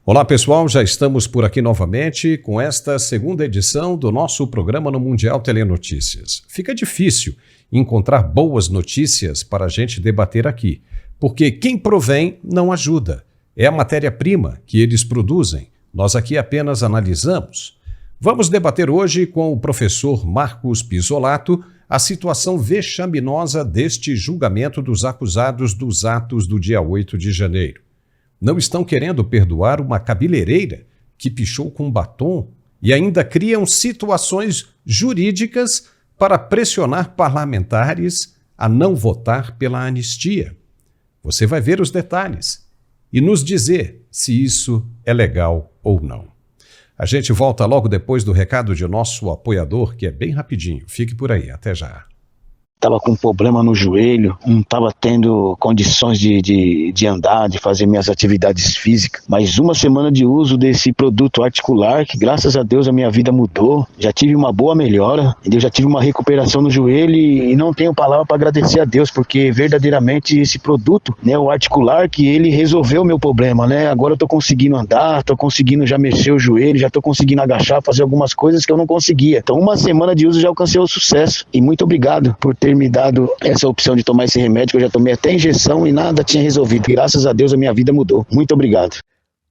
Olá pessoal, já estamos por aqui novamente com esta segunda edição do nosso programa no Mundial Telenotícias. Fica difícil encontrar boas notícias para a gente debater aqui, porque quem provém não ajuda. É a matéria-prima que eles produzem, nós aqui apenas analisamos. Vamos debater hoje com o professor Marcos Pisolato a situação vexaminosa deste julgamento dos acusados dos atos do dia 8 de janeiro. Não estão querendo perdoar uma cabeleireira que pichou com batom e ainda criam situações jurídicas para pressionar parlamentares a não votar pela anistia. Você vai ver os detalhes e nos dizer se isso é legal ou não. A gente volta logo depois do recado de nosso apoiador, que é bem rapidinho. Fique por aí, até já. Estava com problema no joelho, não estava tendo condições de andar, de fazer minhas atividades físicas, mas uma semana de uso desse produto articular, que graças a Deus a minha vida mudou, já tive uma boa melhora, entendeu? Já tive uma recuperação no joelho e não tenho palavra para agradecer a Deus, porque verdadeiramente esse produto, né, o articular, que ele resolveu o meu problema, né? Agora eu estou conseguindo andar, estou conseguindo já mexer o joelho, já estou conseguindo agachar, fazer algumas coisas que eu não conseguia. Então uma semana de uso já alcancei o sucesso e muito obrigado por ter me dado essa opção de tomar esse remédio, que eu já tomei até injeção e nada tinha resolvido. Graças a Deus a minha vida mudou. Muito obrigado.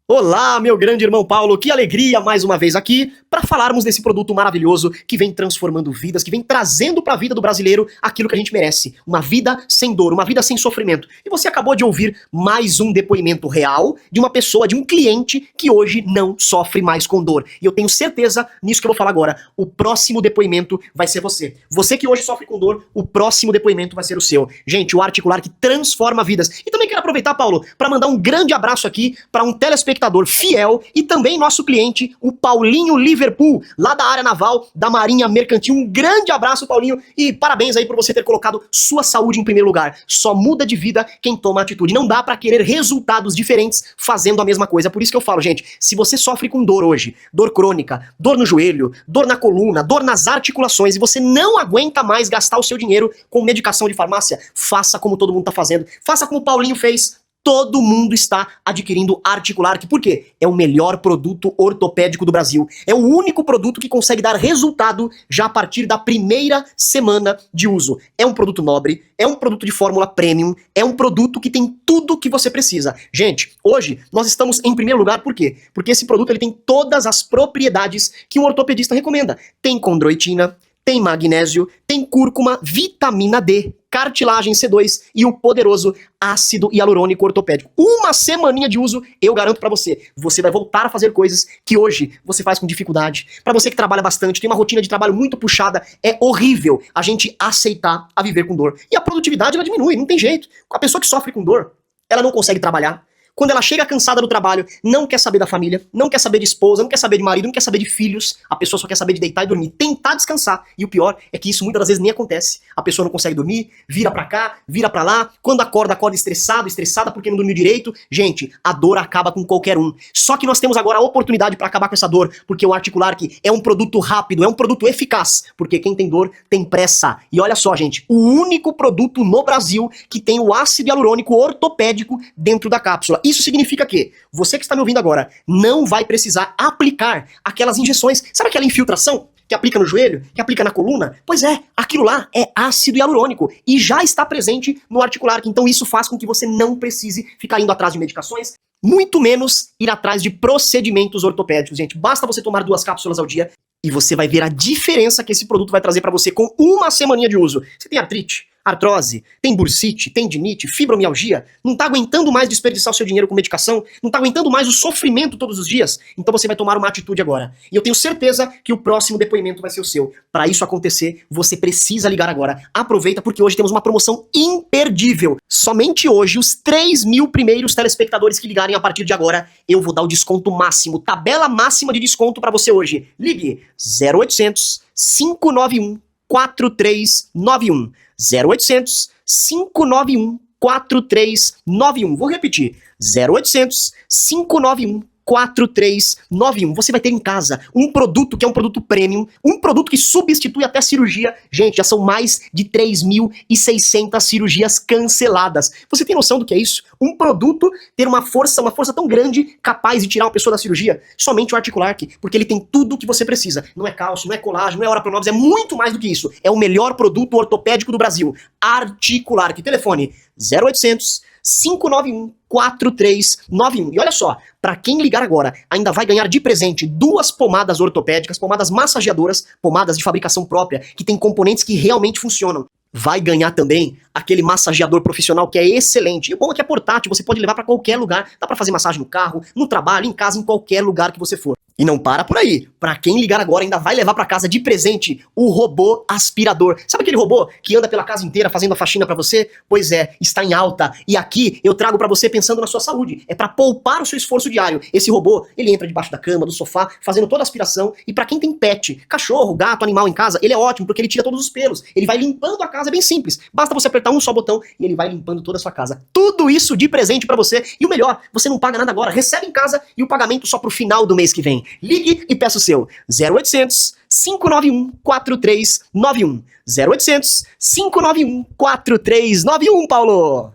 Olá, meu grande irmão Paulo, que alegria mais uma vez aqui para falarmos desse produto maravilhoso que vem transformando vidas, que vem trazendo para a vida do brasileiro aquilo que a gente merece, uma vida sem dor, uma vida sem sofrimento. E você acabou de ouvir mais um depoimento real de uma pessoa, de um cliente que hoje não sofre mais com dor. E eu tenho certeza nisso que eu vou falar agora, o próximo depoimento vai ser você. Você que hoje sofre com dor, o próximo depoimento vai ser o seu. Gente, o articular que transforma vidas. E também quero aproveitar, Paulo, para mandar um grande abraço aqui para um telespectador fiel e também nosso cliente, o Paulinho Liverpool, lá da área naval da Marinha Mercantil. Um grande abraço, Paulinho, e parabéns aí por você ter colocado sua saúde em primeiro lugar. Só muda de vida quem toma atitude. Não dá pra querer resultados diferentes fazendo a mesma coisa. Por isso que eu falo, gente, se você sofre com dor hoje, dor crônica, dor no joelho, dor na coluna, dor nas articulações e você não aguenta mais gastar o seu dinheiro com medicação de farmácia, faça como todo mundo tá fazendo. Faça como o Paulinho fez. Todo mundo está adquirindo articular, que por quê? É o melhor produto ortopédico do Brasil. É o único produto que consegue dar resultado já a partir da primeira semana de uso. É um produto nobre, é um produto de fórmula premium, é um produto que tem tudo que você precisa. Gente, hoje nós estamos em primeiro lugar, por quê? Porque esse produto ele tem todas as propriedades que um ortopedista recomenda. Tem condroitina, tem magnésio, tem cúrcuma, vitamina D, cartilagem C2 e o poderoso ácido hialurônico ortopédico. Uma semaninha de uso, eu garanto pra você, você vai voltar a fazer coisas que hoje você faz com dificuldade. Pra você que trabalha bastante, tem uma rotina de trabalho muito puxada, é horrível a gente aceitar a viver com dor. E a produtividade ela diminui, não tem jeito. A pessoa que sofre com dor, ela não consegue trabalhar. Quando ela chega cansada do trabalho, não quer saber da família, não quer saber de esposa, não quer saber de marido, não quer saber de filhos, a pessoa só quer saber de deitar e dormir, tentar descansar. E o pior é que isso muitas das vezes nem acontece. A pessoa não consegue dormir, vira pra cá, vira pra lá, quando acorda estressada porque não dormiu direito. Gente, a dor acaba com qualquer um. Só que nós temos agora a oportunidade pra acabar com essa dor, porque o Articular que é um produto rápido, é um produto eficaz, porque quem tem dor tem pressa. E olha só, gente, o único produto no Brasil que tem o ácido hialurônico ortopédico dentro da cápsula. Isso significa que você que está me ouvindo agora não vai precisar aplicar aquelas injeções. Sabe aquela infiltração que aplica no joelho, que aplica na coluna? Pois é, aquilo lá é ácido hialurônico e já está presente no Articular. Então isso faz com que você não precise ficar indo atrás de medicações, muito menos ir atrás de procedimentos ortopédicos, gente. Basta você tomar 2 cápsulas ao dia e você vai ver a diferença que esse produto vai trazer para você com uma semaninha de uso. Você tem artrite, artrose, tem bursite, tendinite, fibromialgia, não tá aguentando mais desperdiçar o seu dinheiro com medicação, não tá aguentando mais o sofrimento todos os dias, então você vai tomar uma atitude agora. E eu tenho certeza que o próximo depoimento vai ser o seu. Para isso acontecer, você precisa ligar agora. Aproveita porque hoje temos uma promoção imperdível. Somente hoje, os 3.000 primeiros telespectadores que ligarem a partir de agora, eu vou dar o desconto máximo, tabela máxima de desconto para você hoje. Ligue 0800 591 4391. 0800 591 4391. Vou repetir. 0800 591 4391. Você vai ter em casa um produto que é um produto premium, um produto que substitui até cirurgia. Gente, já são mais de 3.600 cirurgias canceladas. Você tem noção do que é isso? Um produto ter uma força tão grande, capaz de tirar uma pessoa da cirurgia? Somente o Articulark, porque ele tem tudo o que você precisa. Não é cálcio, não é colágeno, não é Orapronobis, é muito mais do que isso. É o melhor produto ortopédico do Brasil. Articulark. Telefone 0800 591 4391. E olha só, para quem ligar agora, ainda vai ganhar de presente 2 pomadas ortopédicas, pomadas massageadoras, pomadas de fabricação própria, que tem componentes que realmente funcionam. Vai ganhar também aquele massageador profissional que é excelente. E o bom é que é portátil, você pode levar para qualquer lugar. Dá para fazer massagem no carro, no trabalho, em casa, em qualquer lugar que você for. E não para por aí. Para quem ligar agora, ainda vai levar para casa de presente o robô aspirador. Sabe aquele robô que anda pela casa inteira fazendo a faxina para você? Pois é, está em alta. E aqui eu trago para você pensando na sua saúde. É para poupar o seu esforço diário. Esse robô, ele entra debaixo da cama, do sofá, fazendo toda a aspiração. E para quem tem pet, cachorro, gato, animal em casa, ele é ótimo porque ele tira todos os pelos. Ele vai limpando a casa, é bem simples. Basta você apertar um só botão e ele vai limpando toda a sua casa. Tudo isso de presente para você. E o melhor, você não paga nada agora. Recebe em casa e o pagamento só pro final do mês que vem. Ligue e peça o seu 0800 591 4391. 0800 591 4391, Paulo.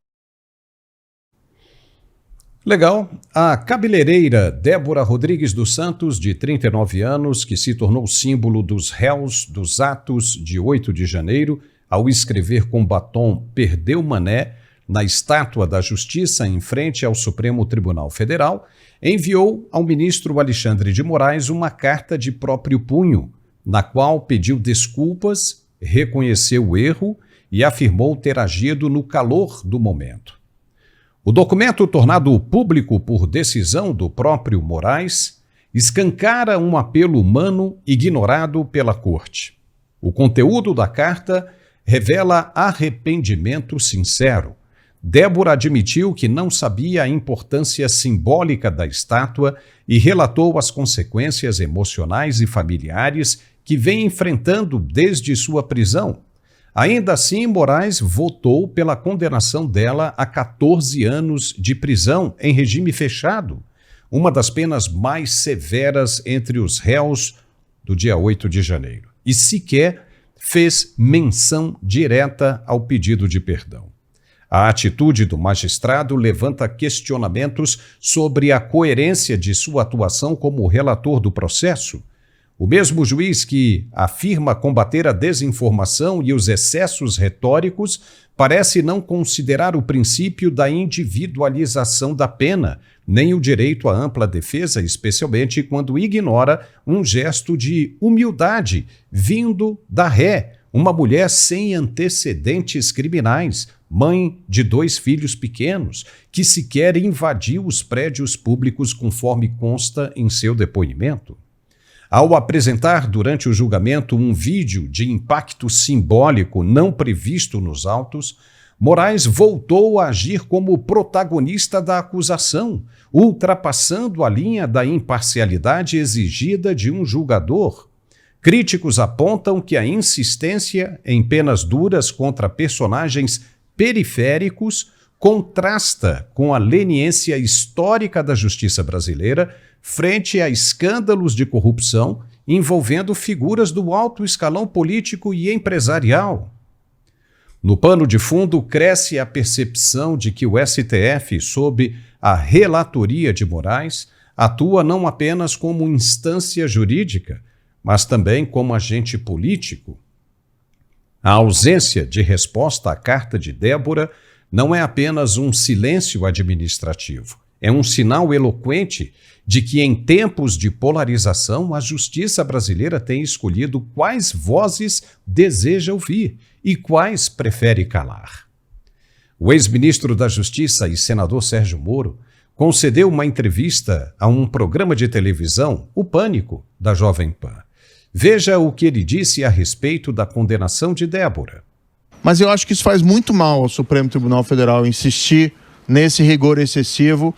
Legal. A cabeleireira Débora Rodrigues dos Santos, de 39 anos, que se tornou símbolo dos réus dos atos de 8 de janeiro, ao escrever com batom "Perdeu Mané" na estátua da Justiça em frente ao Supremo Tribunal Federal, enviou ao ministro Alexandre de Moraes uma carta de próprio punho, na qual pediu desculpas, reconheceu o erro e afirmou ter agido no calor do momento. O documento, tornado público por decisão do próprio Moraes, escancara um apelo humano ignorado pela Corte. O conteúdo da carta revela arrependimento sincero. Débora admitiu que não sabia a importância simbólica da estátua e relatou as consequências emocionais e familiares que vem enfrentando desde sua prisão. Ainda assim, Moraes votou pela condenação dela a 14 anos de prisão em regime fechado, uma das penas mais severas entre os réus do dia 8 de janeiro, e sequer fez menção direta ao pedido de perdão. A atitude do magistrado levanta questionamentos sobre a coerência de sua atuação como relator do processo. O mesmo juiz que afirma combater a desinformação e os excessos retóricos parece não considerar o princípio da individualização da pena, nem o direito à ampla defesa, especialmente quando ignora um gesto de humildade vindo da ré, uma mulher sem antecedentes criminais, mãe de 2 filhos pequenos, que sequer invadiu os prédios públicos conforme consta em seu depoimento. Ao apresentar durante o julgamento um vídeo de impacto simbólico não previsto nos autos, Moraes voltou a agir como protagonista da acusação, ultrapassando a linha da imparcialidade exigida de um julgador. Críticos apontam que a insistência em penas duras contra personagens periféricos contrasta com a leniência histórica da justiça brasileira frente a escândalos de corrupção envolvendo figuras do alto escalão político e empresarial. No pano de fundo, cresce a percepção de que o STF, sob a relatoria de Moraes, atua não apenas como instância jurídica, mas também como agente político. A ausência de resposta à carta de Débora não é apenas um silêncio administrativo, é um sinal eloquente de que, em tempos de polarização, a justiça brasileira tem escolhido quais vozes deseja ouvir e quais prefere calar. O ex-ministro da Justiça e senador Sérgio Moro concedeu uma entrevista a um programa de televisão, O Pânico, da Jovem Pan. Veja o que ele disse a respeito da condenação de Débora. Mas eu acho que isso faz muito mal ao Supremo Tribunal Federal insistir nesse rigor excessivo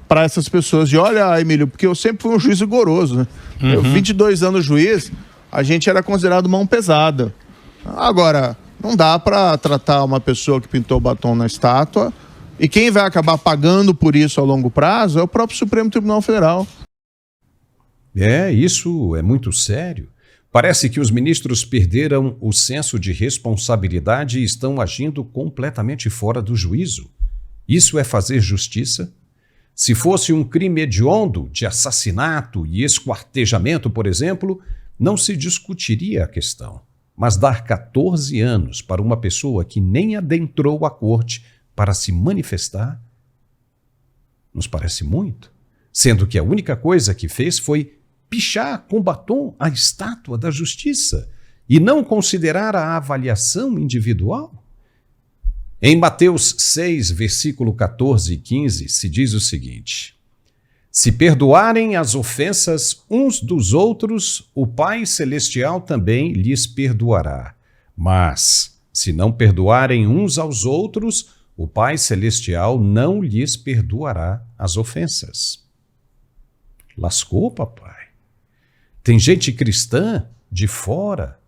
para essas pessoas. E olha, Emílio, porque eu sempre fui um juiz rigoroso, né? Eu, 22 anos juiz, a gente era considerado mão pesada. Agora, não dá para tratar uma pessoa que pintou batom na estátua E quem vai acabar pagando por isso a longo prazo é o próprio Supremo Tribunal Federal. Isso é muito sério. Parece que os ministros perderam o senso de responsabilidade e estão agindo completamente fora do juízo. Isso é fazer justiça? Se fosse um crime hediondo de assassinato e esquartejamento, por exemplo, não se discutiria a questão. Mas dar 14 anos para uma pessoa que nem adentrou a corte para se manifestar, nos parece muito, sendo que a única coisa que fez foi pichar com batom a estátua da justiça e não considerar a avaliação individual? Em Mateus 6, versículo 14 e 15, se diz o seguinte: se perdoarem as ofensas uns dos outros, o Pai Celestial também lhes perdoará. Mas, se não perdoarem uns aos outros, o Pai Celestial não lhes perdoará as ofensas. Lascou, papai. Tem gente cristã de fora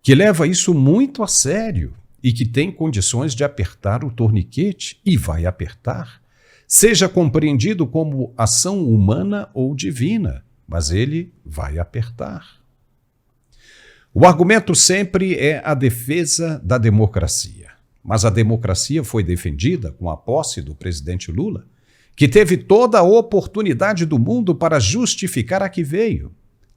que leva isso muito a sério e que tem condições de apertar o torniquete, e vai apertar. Seja compreendido como ação humana ou divina, mas ele vai apertar. O argumento sempre é a defesa da democracia. Mas a democracia foi defendida com a posse do presidente Lula, que teve toda a oportunidade do mundo para justificar a que veio.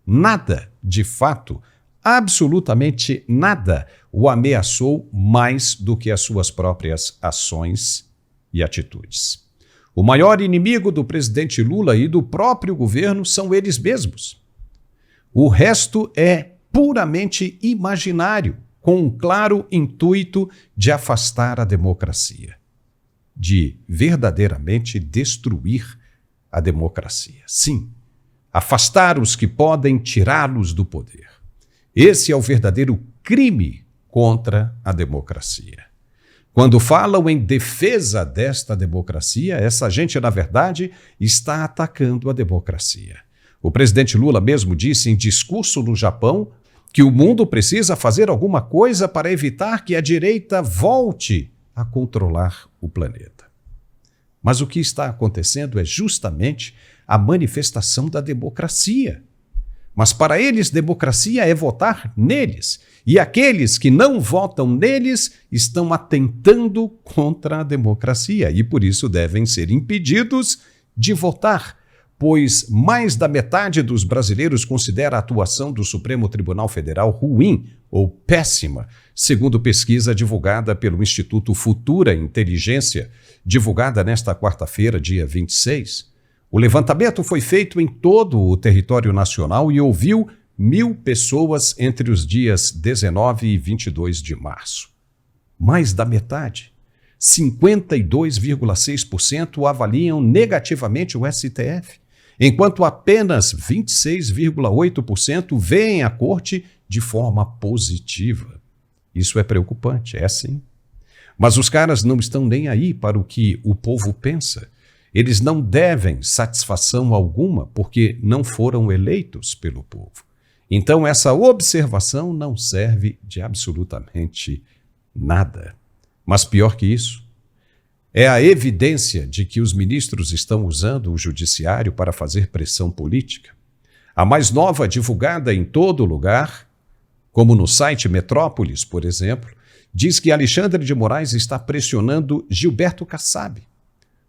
Nada, de fato, absolutamente nada, o ameaçou mais do que as suas próprias ações e atitudes. O maior inimigo do presidente Lula e do próprio governo são eles mesmos. O resto é puramente imaginário, com um claro intuito de afastar a democracia, de verdadeiramente destruir a democracia. Sim, afastar os que podem tirá-los do poder. Esse é o verdadeiro crime contra a democracia. Quando falam em defesa desta democracia, essa gente, na verdade, está atacando a democracia. O presidente Lula mesmo disse em discurso no Japão que o mundo precisa fazer alguma coisa para evitar que a direita volte a controlar o planeta. Mas o que está acontecendo é justamente a manifestação da democracia. Mas para eles, democracia é votar neles. E aqueles que não votam neles estão atentando contra a democracia e por isso devem ser impedidos de votar, pois mais da metade dos brasileiros considera a atuação do Supremo Tribunal Federal ruim ou péssima, segundo pesquisa divulgada pelo Instituto Futura Inteligência, divulgada nesta quarta-feira, dia 26. O levantamento foi feito em todo o território nacional e ouviu 1.000 pessoas entre os dias 19 e 22 de março. Mais da metade, 52,6% avaliam negativamente o STF, enquanto apenas 26,8% veem a corte de forma positiva. Isso é preocupante, é sim. Mas os caras não estão nem aí para o que o povo pensa. Eles não devem satisfação alguma porque não foram eleitos pelo povo. Então essa observação não serve de absolutamente nada. Mas pior que isso, é a evidência de que os ministros estão usando o judiciário para fazer pressão política. A mais nova, divulgada em todo lugar, como no site Metrópolis, por exemplo, diz que Alexandre de Moraes está pressionando Gilberto Kassab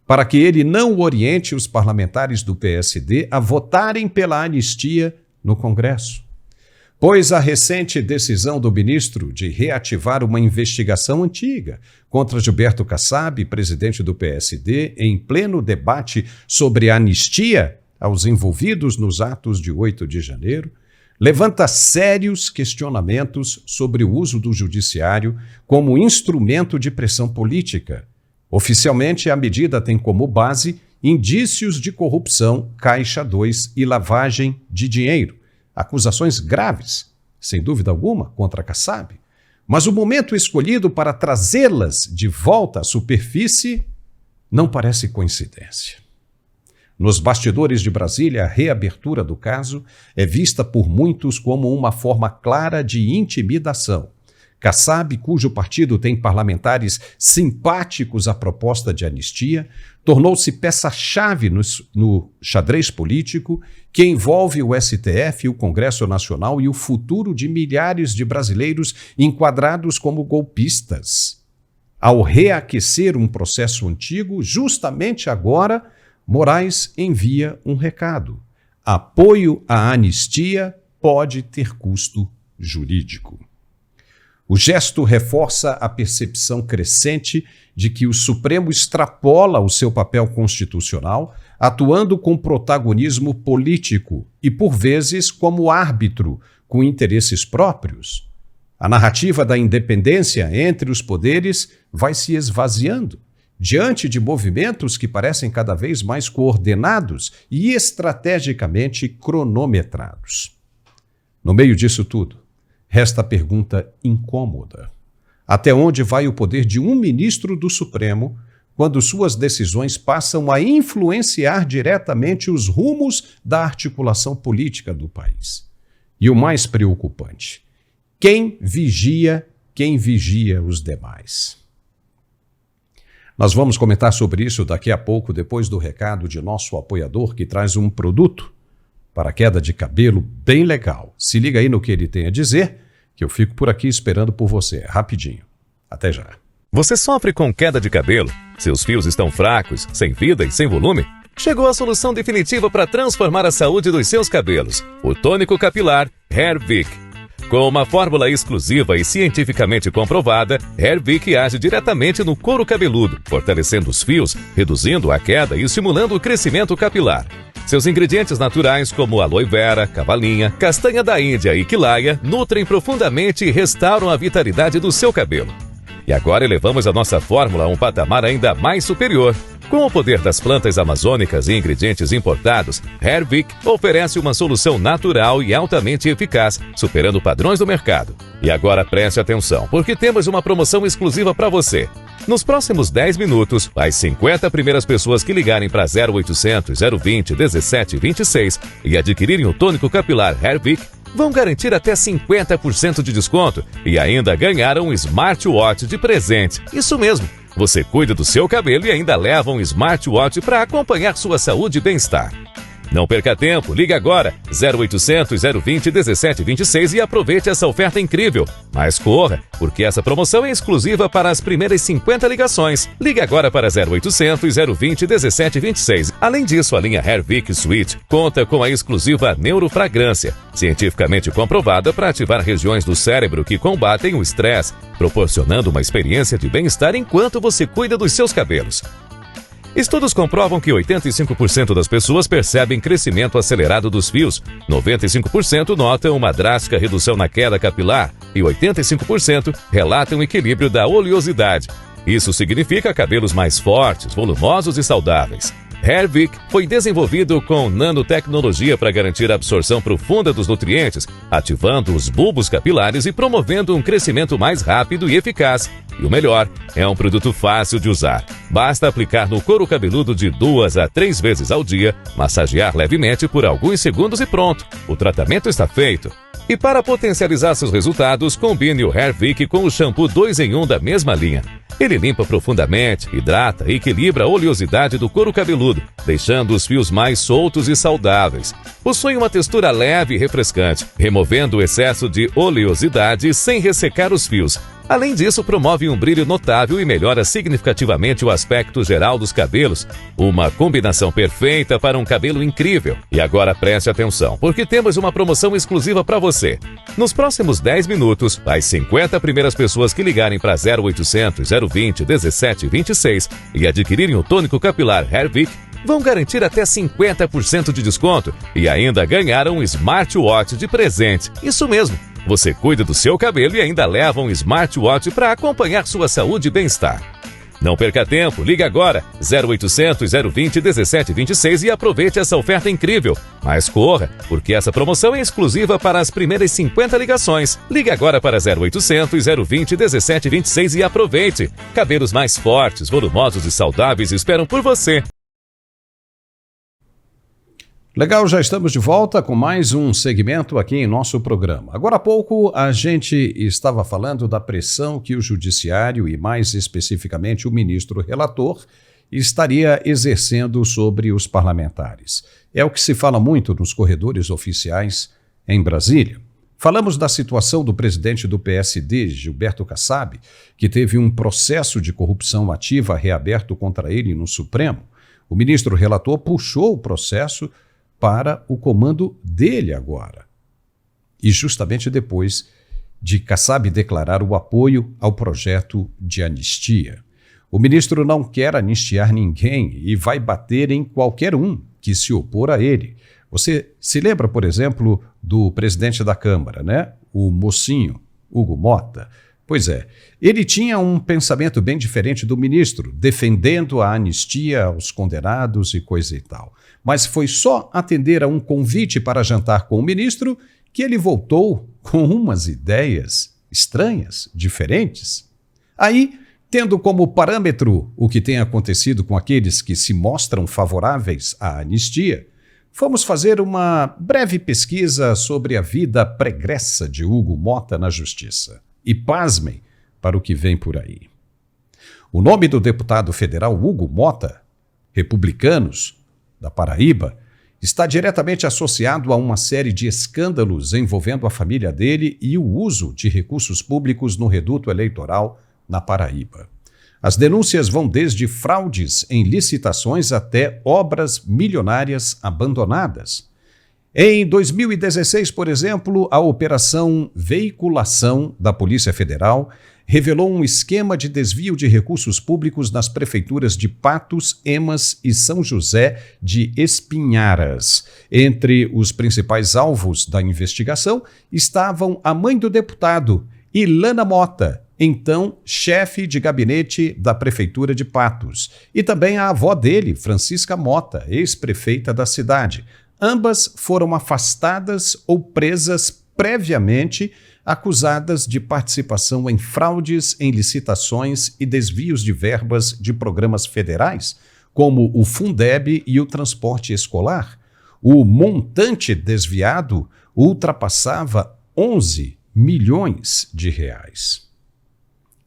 para que ele não oriente os parlamentares do PSD a votarem pela anistia no Congresso. Pois a recente decisão do ministro de reativar uma investigação antiga contra Gilberto Kassab, presidente do PSD, em pleno debate sobre a anistia aos envolvidos nos atos de 8 de janeiro, levanta sérios questionamentos sobre o uso do judiciário como instrumento de pressão política. Oficialmente, a medida tem como base indícios de corrupção, Caixa 2 e lavagem de dinheiro. Acusações graves, sem dúvida alguma, contra Kassab. Mas o momento escolhido para trazê-las de volta à superfície não parece coincidência. Nos bastidores de Brasília, a reabertura do caso é vista por muitos como uma forma clara de intimidação. Kassab, cujo partido tem parlamentares simpáticos à proposta de anistia, tornou-se peça-chave no xadrez político que envolve o STF, o Congresso Nacional e o futuro de milhares de brasileiros enquadrados como golpistas. Ao reaquecer um processo antigo, justamente agora, Moraes envia um recado: apoio à anistia pode ter custo jurídico. O gesto reforça a percepção crescente de que o Supremo extrapola o seu papel constitucional, atuando com protagonismo político e, por vezes, como árbitro, com interesses próprios. A narrativa da independência entre os poderes vai se esvaziando, diante de movimentos que parecem cada vez mais coordenados e estrategicamente cronometrados. No meio disso tudo, resta a pergunta incômoda: até onde vai o poder de um ministro do Supremo quando suas decisões passam a influenciar diretamente os rumos da articulação política do país? E o mais preocupante: quem vigia os demais? Nós vamos comentar sobre isso daqui a pouco, depois do recado de nosso apoiador, que traz um produto para queda de cabelo bem legal. Se liga aí no que ele tem a dizer, que eu fico por aqui esperando por você, rapidinho. Até já. Você sofre com queda de cabelo? Seus fios estão fracos, sem vida e sem volume? Chegou a solução definitiva para transformar a saúde dos seus cabelos: o tônico capilar Hairvic. Com uma fórmula exclusiva e cientificamente comprovada, Hairvic age diretamente no couro cabeludo, fortalecendo os fios, reduzindo a queda e estimulando o crescimento capilar. Seus ingredientes naturais, como aloe vera, cavalinha, castanha da Índia e quilaia, nutrem profundamente e restauram a vitalidade do seu cabelo. E agora elevamos a nossa fórmula a um patamar ainda mais superior. Com o poder das plantas amazônicas e ingredientes importados, Hairvic oferece uma solução natural e altamente eficaz, superando padrões do mercado. E agora preste atenção, porque temos uma promoção exclusiva para você. Nos próximos 10 minutos, as 50 primeiras pessoas que ligarem para 0800 020 17 26 e adquirirem o tônico capilar Hairvic vão garantir até 50% de desconto e ainda ganhar um smartwatch de presente. Isso mesmo! Você cuida do seu cabelo e ainda leva um smartwatch para acompanhar sua saúde e bem-estar. Não perca tempo, ligue agora 0800 020 17 26 e aproveite essa oferta incrível. Mas corra, porque essa promoção é exclusiva para as primeiras 50 ligações. Ligue agora para 0800 020 17 26. Além disso, a linha Hairvic Suite conta com a exclusiva neurofragrância, cientificamente comprovada para ativar regiões do cérebro que combatem o estresse, proporcionando uma experiência de bem-estar enquanto você cuida dos seus cabelos. Estudos comprovam que 85% das pessoas percebem crescimento acelerado dos fios, 95% notam uma drástica redução na queda capilar e 85% relatam equilíbrio da oleosidade. Isso significa cabelos mais fortes, volumosos e saudáveis. Hairvic foi desenvolvido com nanotecnologia para garantir a absorção profunda dos nutrientes, ativando os bulbos capilares e promovendo um crescimento mais rápido e eficaz. E o melhor, é um produto fácil de usar. Basta aplicar no couro cabeludo de 2 a 3 vezes ao dia, massagear levemente por alguns segundos e pronto. O tratamento está feito. E para potencializar seus resultados, combine o Hairvic com o shampoo 2 em 1 da mesma linha. Ele limpa profundamente, hidrata e equilibra a oleosidade do couro cabeludo, deixando os fios mais soltos e saudáveis. Possui uma textura leve e refrescante, removendo o excesso de oleosidade sem ressecar os fios. Além disso, promove um brilho notável e melhora significativamente o aspecto geral dos cabelos. Uma combinação perfeita para um cabelo incrível. E agora preste atenção, porque temos uma promoção exclusiva para você. Nos próximos 10 minutos, as 50 primeiras pessoas que ligarem para 0800 020 17 26 e adquirirem o tônico capilar Hairvic vão garantir até 50% de desconto e ainda ganhar um smartwatch de presente. Isso mesmo! Você cuida do seu cabelo e ainda leva um smartwatch para acompanhar sua saúde e bem-estar. Não perca tempo, ligue agora 0800 020 17 26 e aproveite essa oferta incrível. Mas corra, porque essa promoção é exclusiva para as primeiras 50 ligações. Ligue agora para 0800 020 17 26 e aproveite. Cabelos mais fortes, volumosos e saudáveis esperam por você. Legal, já estamos de volta com mais um segmento aqui em nosso programa. Agora há pouco a gente estava falando da pressão que o judiciário e mais especificamente o ministro relator estaria exercendo sobre os parlamentares. É o que se fala muito nos corredores oficiais em Brasília. Falamos da situação do presidente do PSD, Gilberto Kassab, que teve um processo de corrupção ativa reaberto contra ele no Supremo. O ministro relator puxou o processo para o comando dele agora. E justamente depois de Kassab declarar o apoio ao projeto de anistia. O ministro não quer anistiar ninguém e vai bater em qualquer um que se opor a ele. Você se lembra, por exemplo, do presidente da Câmara, né? O mocinho, Hugo Mota? Pois é, ele tinha um pensamento bem diferente do ministro, defendendo a anistia aos condenados e coisa e tal. Mas foi só atender a um convite para jantar com o ministro que ele voltou com umas ideias estranhas, diferentes. Aí, tendo como parâmetro o que tem acontecido com aqueles que se mostram favoráveis à anistia, fomos fazer uma breve pesquisa sobre a vida pregressa de Hugo Mota na Justiça. E pasmem para o que vem por aí. O nome do deputado federal Hugo Mota, republicanos da Paraíba, está diretamente associado a uma série de escândalos envolvendo a família dele e o uso de recursos públicos no reduto eleitoral na Paraíba. As denúncias vão desde fraudes em licitações até obras milionárias abandonadas. Em 2016, por exemplo, a Operação Veiculação da Polícia Federal revelou um esquema de desvio de recursos públicos nas prefeituras de Patos, Emas e São José de Espinharas. Entre os principais alvos da investigação estavam a mãe do deputado, Ilana Mota, então chefe de gabinete da Prefeitura de Patos, e também a avó dele, Francisca Mota, ex-prefeita da cidade. Ambas foram afastadas ou presas previamente, acusadas de participação em fraudes em licitações e desvios de verbas de programas federais, como o Fundeb e o transporte escolar. O montante desviado ultrapassava 11 milhões de reais.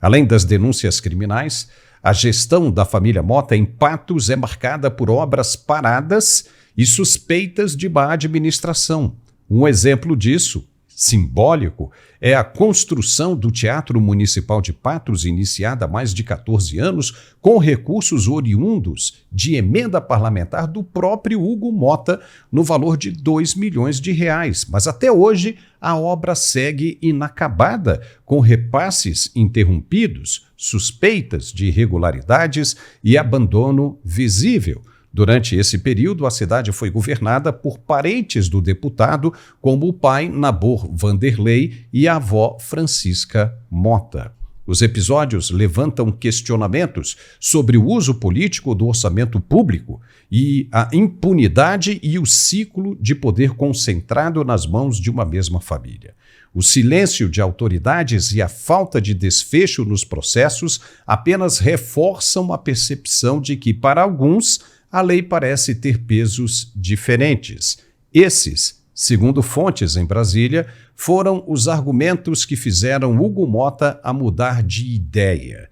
Além das denúncias criminais, a gestão da família Mota em Patos é marcada por obras paradas e suspeitas de má administração. Um exemplo disso, simbólico, é a construção do Teatro Municipal de Patos, iniciada há mais de 14 anos, com recursos oriundos de emenda parlamentar do próprio Hugo Mota, no valor de 2 milhões de reais. Mas até hoje a obra segue inacabada, com repasses interrompidos, suspeitas de irregularidades e abandono visível. Durante esse período, a cidade foi governada por parentes do deputado, como o pai Nabor Vanderlei e a avó Francisca Mota. Os episódios levantam questionamentos sobre o uso político do orçamento público e a impunidade e o ciclo de poder concentrado nas mãos de uma mesma família. O silêncio de autoridades e a falta de desfecho nos processos apenas reforçam a percepção de que, para alguns, a lei parece ter pesos diferentes. Esses, segundo fontes em Brasília, foram os argumentos que fizeram Hugo Mota a mudar de ideia.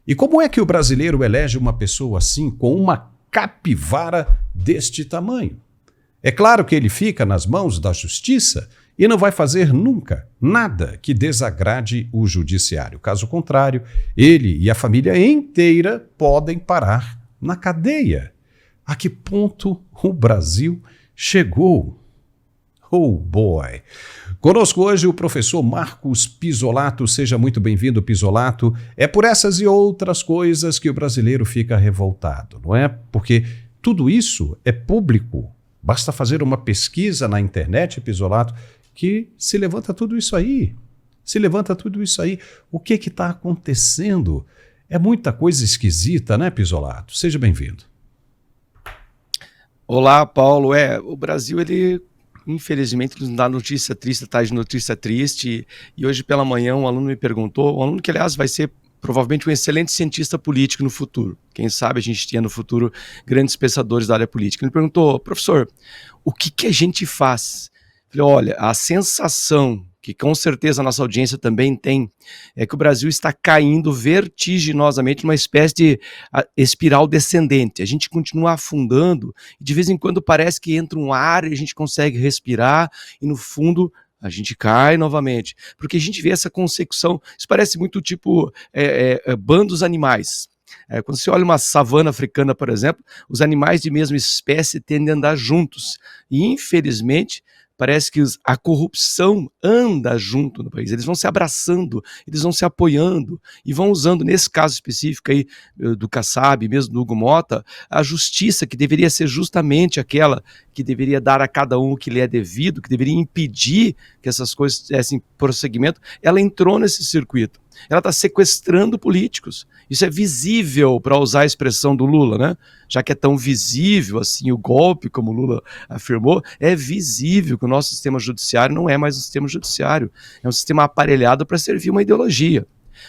E como é que o brasileiro elege uma pessoa assim, com uma capivara deste tamanho? É claro que ele fica nas mãos da justiça e não vai fazer nunca nada que desagrade o judiciário. Caso contrário, ele e a família inteira podem parar na cadeia. A que ponto o Brasil chegou? Oh boy! Conosco hoje o professor Marcos Pisolato. Seja muito bem-vindo, Pisolato. É por essas e outras coisas que o brasileiro fica revoltado, não é? Porque tudo isso é público. Basta fazer uma pesquisa na internet, Pisolato, que se levanta tudo isso aí. Se levanta tudo isso aí. O que está acontecendo? É muita coisa esquisita, né, Pisolato? Seja bem-vindo. Olá, Paulo. O Brasil, ele infelizmente nos dá notícia triste atrás de notícia triste. E hoje pela manhã um aluno me perguntou, um aluno que aliás vai ser provavelmente um excelente cientista político no futuro. Quem sabe a gente tenha no futuro grandes pensadores da área política. Ele perguntou, professor, o que a gente faz? Eu falei, olha, a sensação que com certeza a nossa audiência também tem, é que o Brasil está caindo vertiginosamente numa espécie de espiral descendente. A gente continua afundando e de vez em quando parece que entra um ar e a gente consegue respirar e no fundo a gente cai novamente. Porque a gente vê essa consecução, isso parece muito tipo bandos animais. Quando você olha uma savana africana, por exemplo, os animais de mesma espécie tendem a andar juntos. E infelizmente parece que a corrupção anda junto no país, eles vão se abraçando, eles vão se apoiando e vão usando, nesse caso específico aí do Kassab, mesmo do Hugo Motta, a justiça que deveria ser justamente aquela que deveria dar a cada um o que lhe é devido, que deveria impedir que essas coisas tivessem prosseguimento, ela entrou nesse circuito. Ela está sequestrando políticos. Isso é visível, para usar a expressão do Lula, né? Já que é tão visível assim o golpe, como o Lula afirmou, é visível que o nosso sistema judiciário não é mais um sistema judiciário, é um sistema aparelhado para servir uma ideologia.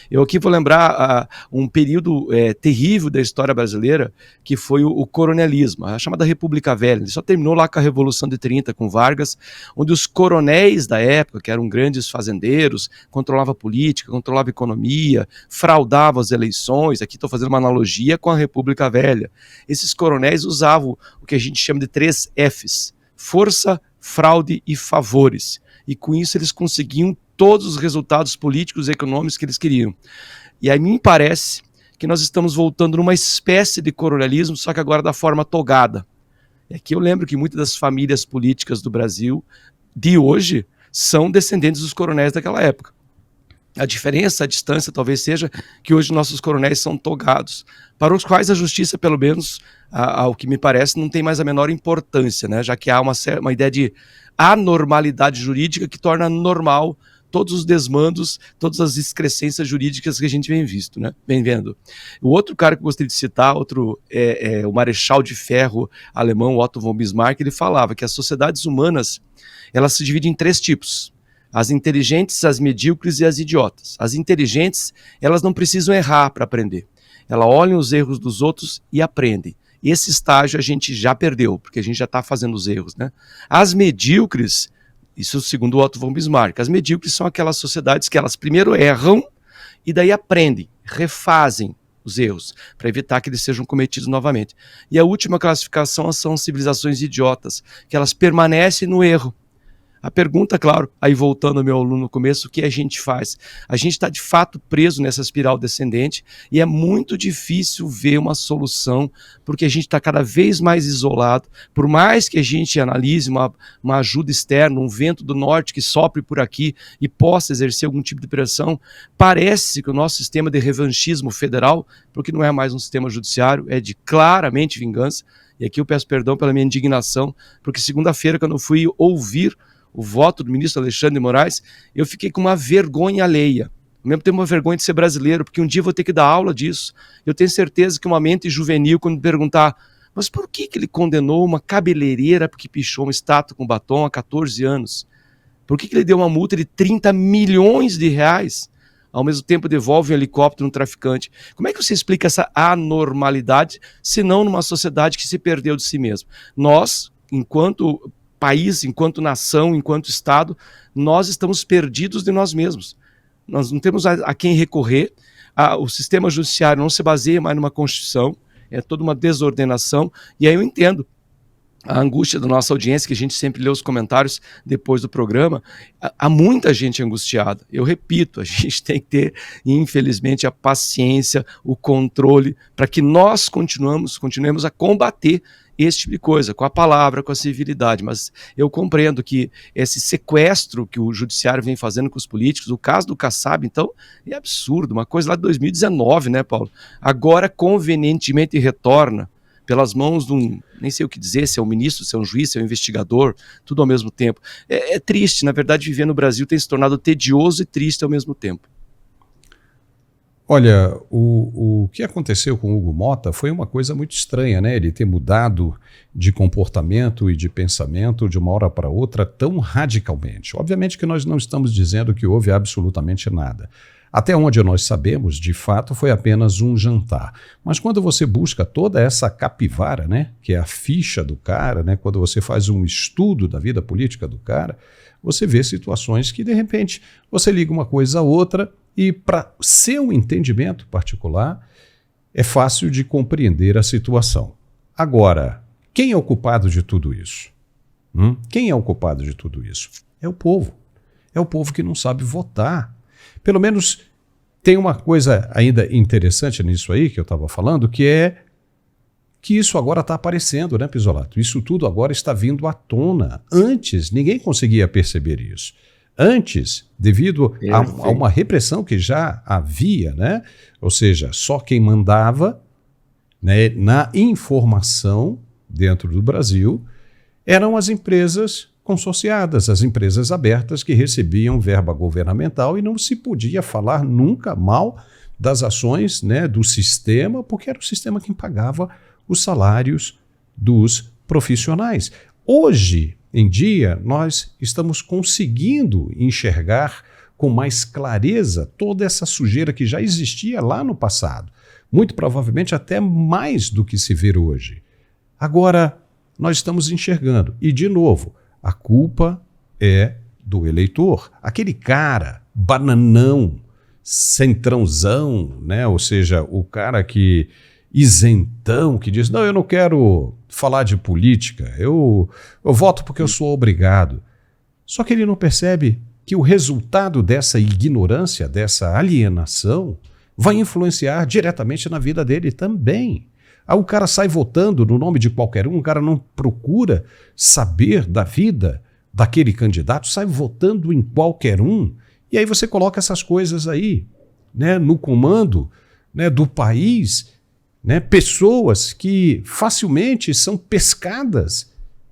Eu aqui vou lembrar um período terrível da história brasileira, que foi o coronelismo, a chamada República Velha. Ele só terminou lá com a Revolução de 30, com Vargas, onde os coronéis da época, que eram grandes fazendeiros, controlavam a política, controlavam a economia, fraudavam as eleições. Aqui estou fazendo uma analogia com a República Velha. Esses coronéis usavam o que a gente chama de 3 Fs: força, fraude e favores. E com isso eles conseguiam todos os resultados políticos e econômicos que eles queriam. E aí me parece que nós estamos voltando numa espécie de coronelismo, só que agora da forma togada. E aqui eu lembro que muitas das famílias políticas do Brasil de hoje são descendentes dos coronéis daquela época. A diferença, a distância talvez seja que hoje nossos coronéis são togados, para os quais a justiça, pelo menos, ao que me parece, não tem mais a menor importância, né? Já que há uma ideia de anormalidade jurídica que torna normal todos os desmandos, todas as excrescências jurídicas que a gente vem vendo. O outro cara que eu gostaria de citar, o Marechal de Ferro alemão, Otto von Bismarck, ele falava que as sociedades humanas, elas se dividem em 3 tipos: as inteligentes, as medíocres e as idiotas. As inteligentes, elas não precisam errar para aprender. Elas olham os erros dos outros e aprendem. Esse estágio a gente já perdeu, porque a gente já está fazendo os erros, né? As medíocres, isso segundo Otto von Bismarck, as medíocres são aquelas sociedades que elas primeiro erram e daí aprendem, refazem os erros, para evitar que eles sejam cometidos novamente. E a última classificação são civilizações idiotas, que elas permanecem no erro. A pergunta, claro, aí voltando ao meu aluno no começo, o que a gente faz? A gente está de fato preso nessa espiral descendente e é muito difícil ver uma solução, porque a gente está cada vez mais isolado. Por mais que a gente analise uma ajuda externa, um vento do norte que sopre por aqui e possa exercer algum tipo de pressão, parece que o nosso sistema de revanchismo federal, porque não é mais um sistema judiciário, é de claramente vingança. E aqui eu peço perdão pela minha indignação, porque segunda-feira, quando eu fui ouvir o voto do ministro Alexandre de Moraes, eu fiquei com uma vergonha alheia. Ao mesmo tempo, uma vergonha de ser brasileiro, porque um dia eu vou ter que dar aula disso. Eu tenho certeza que uma mente juvenil, quando me perguntar, mas por que ele condenou uma cabeleireira porque pichou uma estátua com batom há 14 anos? Por que ele deu uma multa de 30 milhões de reais? Ao mesmo tempo devolve um helicóptero no traficante. Como é que você explica essa anormalidade, se não numa sociedade que se perdeu de si mesmo? Nós, enquanto país, enquanto nação, enquanto Estado, nós estamos perdidos de nós mesmos. Nós não temos a quem recorrer, o sistema judiciário não se baseia mais numa Constituição, é toda uma desordenação, e aí eu entendo a angústia da nossa audiência, que a gente sempre lê os comentários depois do programa. Há muita gente angustiada. Eu repito, a gente tem que ter, infelizmente, a paciência, o controle, para que nós continuemos a combater esse tipo de coisa, com a palavra, com a civilidade. Mas eu compreendo que esse sequestro que o judiciário vem fazendo com os políticos, o caso do Kassab, então, é absurdo, uma coisa lá de 2019, né, Paulo? Agora, convenientemente, retorna pelas mãos de um, nem sei o que dizer, se é um ministro, se é um juiz, se é um investigador, tudo ao mesmo tempo. É triste, na verdade, viver no Brasil tem se tornado tedioso e triste ao mesmo tempo. Olha, o que aconteceu com o Hugo Motta foi uma coisa muito estranha, né? Ele ter mudado de comportamento e de pensamento de uma hora para outra tão radicalmente. Obviamente que nós não estamos dizendo que houve absolutamente nada. Até onde nós sabemos, de fato, foi apenas um jantar. Mas quando você busca toda essa capivara, né, que é a ficha do cara, né, quando você faz um estudo da vida política do cara, você vê situações que, de repente, você liga uma coisa a outra e, para seu entendimento particular, é fácil de compreender a situação. Agora, quem é o culpado de tudo isso? Quem é o culpado de tudo isso? É o povo. É o povo que não sabe votar. Pelo menos tem uma coisa ainda interessante nisso aí que eu estava falando, que é que isso agora está aparecendo, né, Pisolato? Isso tudo agora está vindo à tona. Antes, ninguém conseguia perceber isso. Antes, devido a uma repressão que já havia, né? Ou seja, só quem mandava, né, na informação dentro do Brasil eram as empresas consorciadas, as empresas abertas que recebiam verba governamental e não se podia falar nunca mal das ações, né, do sistema, porque era o sistema quem pagava os salários dos profissionais. Hoje em dia, nós estamos conseguindo enxergar com mais clareza toda essa sujeira que já existia lá no passado, muito provavelmente até mais do que se vê hoje. Agora, nós estamos enxergando, e de novo, a culpa é do eleitor. Aquele cara, bananão, centrãozão, né? Ou seja, o cara que isentão, que diz, não, eu não quero falar de política, eu voto porque eu sou obrigado. Só que ele não percebe que o resultado dessa ignorância, dessa alienação, vai influenciar diretamente na vida dele também. Aí o cara sai votando no nome de qualquer um, o cara não procura saber da vida daquele candidato, sai votando em qualquer um, e aí você coloca essas coisas aí, né, no comando, né, do país, né, pessoas que facilmente são pescadas,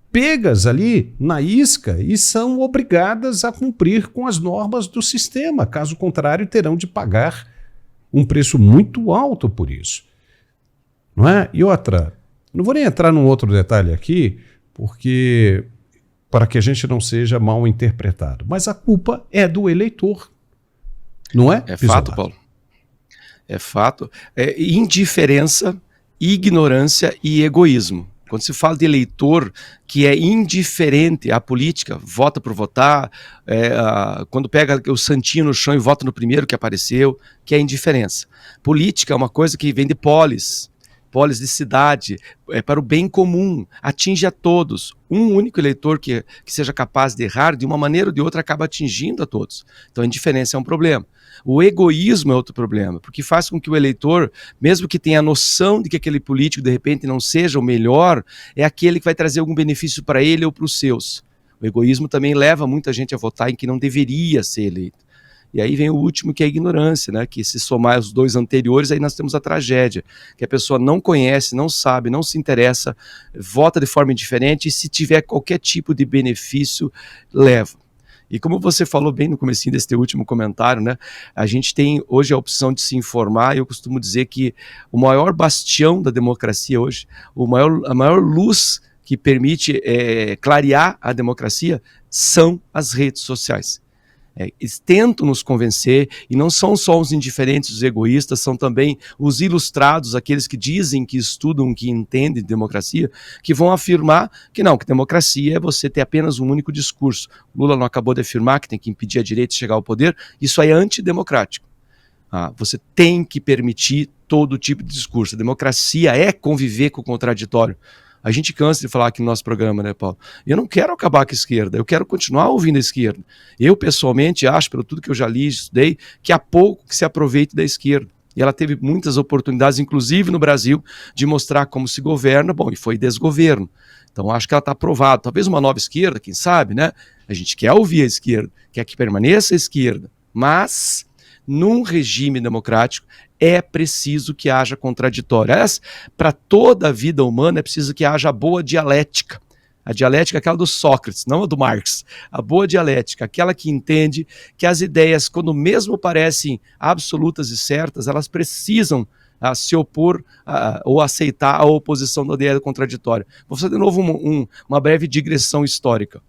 pegas ali na isca e são obrigadas a cumprir com as normas do sistema, caso contrário terão de pagar um preço muito alto por isso. Não é? E outra, não vou nem entrar num outro detalhe aqui, porque para que a gente não seja mal interpretado, mas a culpa é do eleitor, não é? É fato, Paulo. É fato. É indiferença, ignorância e egoísmo. Quando se fala de eleitor que é indiferente à política, vota por votar, quando pega o santinho no chão e vota no primeiro que apareceu, que é indiferença. Política é uma coisa que vem de polis de cidade, para o bem comum, atinge a todos. Um único eleitor que seja capaz de errar, de uma maneira ou de outra, acaba atingindo a todos. Então a indiferença é um problema. O egoísmo é outro problema, porque faz com que o eleitor, mesmo que tenha a noção de que aquele político de repente não seja o melhor, é aquele que vai trazer algum benefício para ele ou para os seus. O egoísmo também leva muita gente a votar em quem não deveria ser eleito. E aí vem o último, que é a ignorância, né? Que se somar os dois anteriores, aí nós temos a tragédia, que a pessoa não conhece, não sabe, não se interessa, vota de forma indiferente e se tiver qualquer tipo de benefício, leva. E como você falou bem no comecinho desse teu último comentário, né? A gente tem hoje a opção de se informar, e eu costumo dizer que o maior bastião da democracia hoje, a maior luz que permite clarear a democracia são as redes sociais. Eles tentam nos convencer, e não são só os indiferentes, os egoístas, são também os ilustrados, aqueles que dizem que estudam, que entendem de democracia, que vão afirmar que não, que democracia é você ter apenas um único discurso. Lula não acabou de afirmar que tem que impedir a direita de chegar ao poder, isso aí é antidemocrático. Você tem que permitir todo tipo de discurso. A democracia é conviver com o contraditório. A gente cansa de falar aqui no nosso programa, né, Paulo? Eu não quero acabar com a esquerda, eu quero continuar ouvindo a esquerda. Eu, pessoalmente, acho, pelo tudo que eu já li e estudei, que há pouco que se aproveite da esquerda. E ela teve muitas oportunidades, inclusive no Brasil, de mostrar como se governa, bom, e foi desgoverno. Então, acho que ela está aprovada. Talvez uma nova esquerda, quem sabe, né? A gente quer ouvir a esquerda, quer que permaneça a esquerda. Mas, num regime democrático, é preciso que haja contraditório. Aliás, para toda a vida humana é preciso que haja a boa dialética. A dialética é aquela do Sócrates, não a do Marx. A boa dialética, aquela que entende que as ideias, quando mesmo parecem absolutas e certas, elas precisam se opor ou aceitar a oposição da ideia contraditória. Vou fazer de novo uma breve digressão histórica.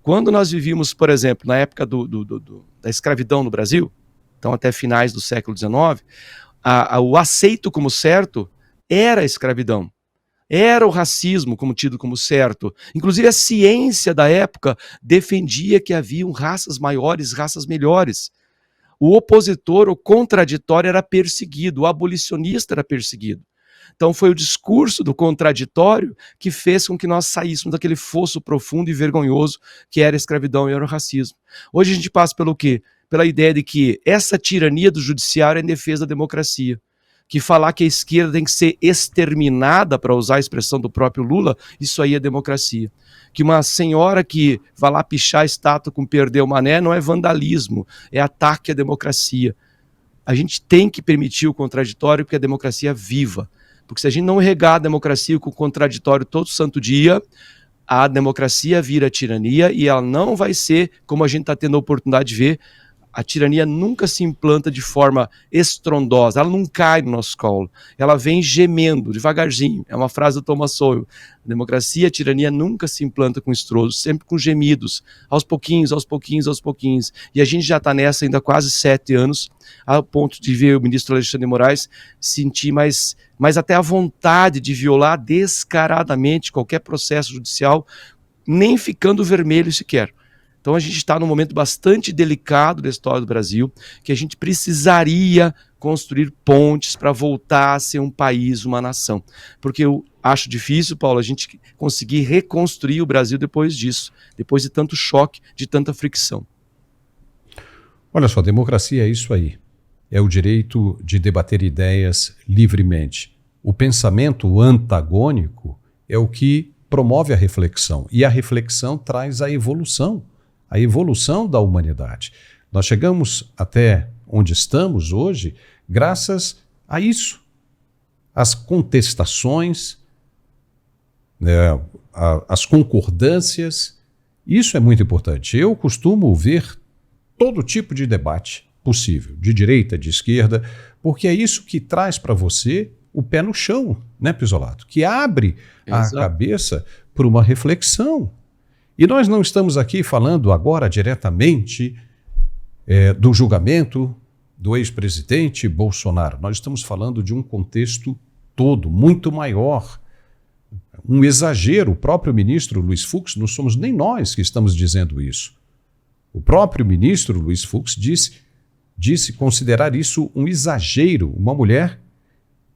Quando nós vivíamos, por exemplo, na época da escravidão no Brasil, então até finais do século XIX, o aceito como certo era a escravidão. Era o racismo como tido como certo. Inclusive a ciência da época defendia que haviam raças maiores, raças melhores. O opositor, o contraditório era perseguido, o abolicionista era perseguido. Então foi o discurso do contraditório que fez com que nós saíssemos daquele fosso profundo e vergonhoso que era a escravidão e era o racismo. Hoje a gente passa pelo quê? Pela ideia de que essa tirania do judiciário é em defesa da democracia. Que falar que a esquerda tem que ser exterminada, para usar a expressão do próprio Lula, isso aí é democracia. Que uma senhora que vai lá pichar a estátua com Perdeu Mané não é vandalismo, é ataque à democracia. A gente tem que permitir o contraditório porque a democracia é viva. Porque se a gente não regar a democracia com o contraditório todo santo dia, a democracia vira tirania e ela não vai ser, como a gente está tendo a oportunidade de ver, a tirania nunca se implanta de forma estrondosa, ela não cai no nosso colo, ela vem gemendo, devagarzinho, é uma frase do Thomas Sowell. A democracia, a tirania nunca se implanta com estrondo, sempre com gemidos, aos pouquinhos, aos pouquinhos, aos pouquinhos. E a gente já está nessa ainda há quase 7 anos, ao ponto de ver o ministro Alexandre de Moraes sentir mais até a vontade de violar descaradamente qualquer processo judicial, nem ficando vermelho sequer. Então a gente está num momento bastante delicado da história do Brasil, que a gente precisaria construir pontes para voltar a ser um país, uma nação. Porque eu acho difícil, Paulo, a gente conseguir reconstruir o Brasil depois disso, depois de tanto choque, de tanta fricção. Olha só, democracia é isso aí. É o direito de debater ideias livremente. O pensamento antagônico é o que promove a reflexão. E a reflexão traz a evolução da humanidade. Nós chegamos até onde estamos hoje graças a isso. As contestações, as concordâncias, isso é muito importante. Eu costumo ver todo tipo de debate possível, de direita, de esquerda, porque é isso que traz para você o pé no chão, né, Pizzolato? Que abre a cabeça para uma reflexão. E nós não estamos aqui falando agora diretamente do julgamento do ex-presidente Bolsonaro. Nós estamos falando de um contexto todo, muito maior. Um exagero. O próprio ministro Luiz Fux, não somos nem nós que estamos dizendo isso. O próprio ministro Luiz Fux disse considerar isso um exagero. Uma mulher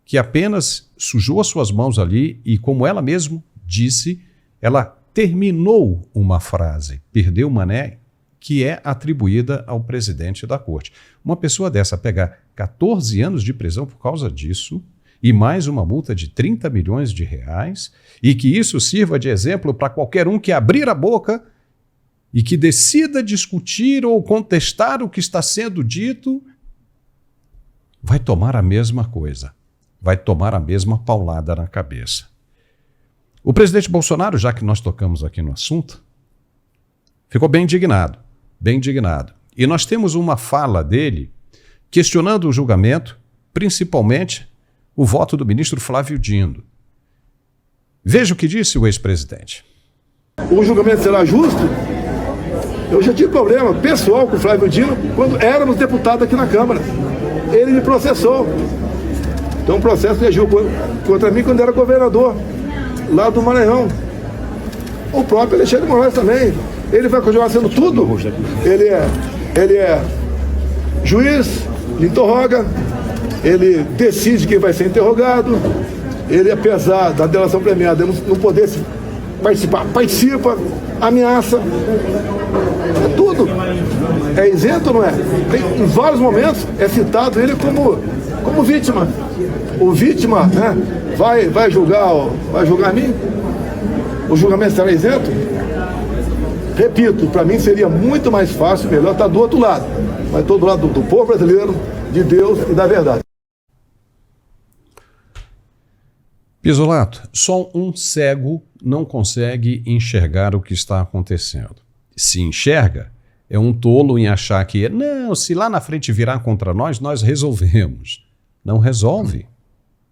que apenas sujou as suas mãos ali e, como ela mesma disse, ela terminou uma frase, Perdeu Mané, que é atribuída ao presidente da corte. Uma pessoa dessa pegar 14 anos de prisão por causa disso e mais uma multa de 30 milhões de reais e que isso sirva de exemplo para qualquer um que abrir a boca e que decida discutir ou contestar o que está sendo dito, vai tomar a mesma coisa, vai tomar a mesma paulada na cabeça. O presidente Bolsonaro, já que nós tocamos aqui no assunto, ficou bem indignado, bem indignado. E nós temos uma fala dele questionando o julgamento, principalmente o voto do ministro Flávio Dino. Veja o que disse o ex-presidente. O julgamento será justo? Eu já tive problema pessoal com o Flávio Dino quando éramos deputados aqui na Câmara. Ele me processou. Então um processo que agiu contra mim quando era governador lá do Maranhão. O próprio Alexandre de Moraes também. Ele vai continuar sendo tudo. Ele é juiz, interroga, ele decide quem vai ser interrogado. Ele, apesar da delação premiada não poder participar, participa, ameaça. É tudo. É isento ou não é? Em vários momentos é citado ele como vítima. O vítima, né, vai julgar a mim? O julgamento será isento? Repito, para mim seria muito mais fácil, melhor estar do outro lado. Mas estou do lado do povo brasileiro, de Deus e da verdade. Pizzolato, só um cego não consegue enxergar o que está acontecendo. Se enxerga, é um tolo em achar que, não, se lá na frente virar contra nós resolvemos. Não resolve.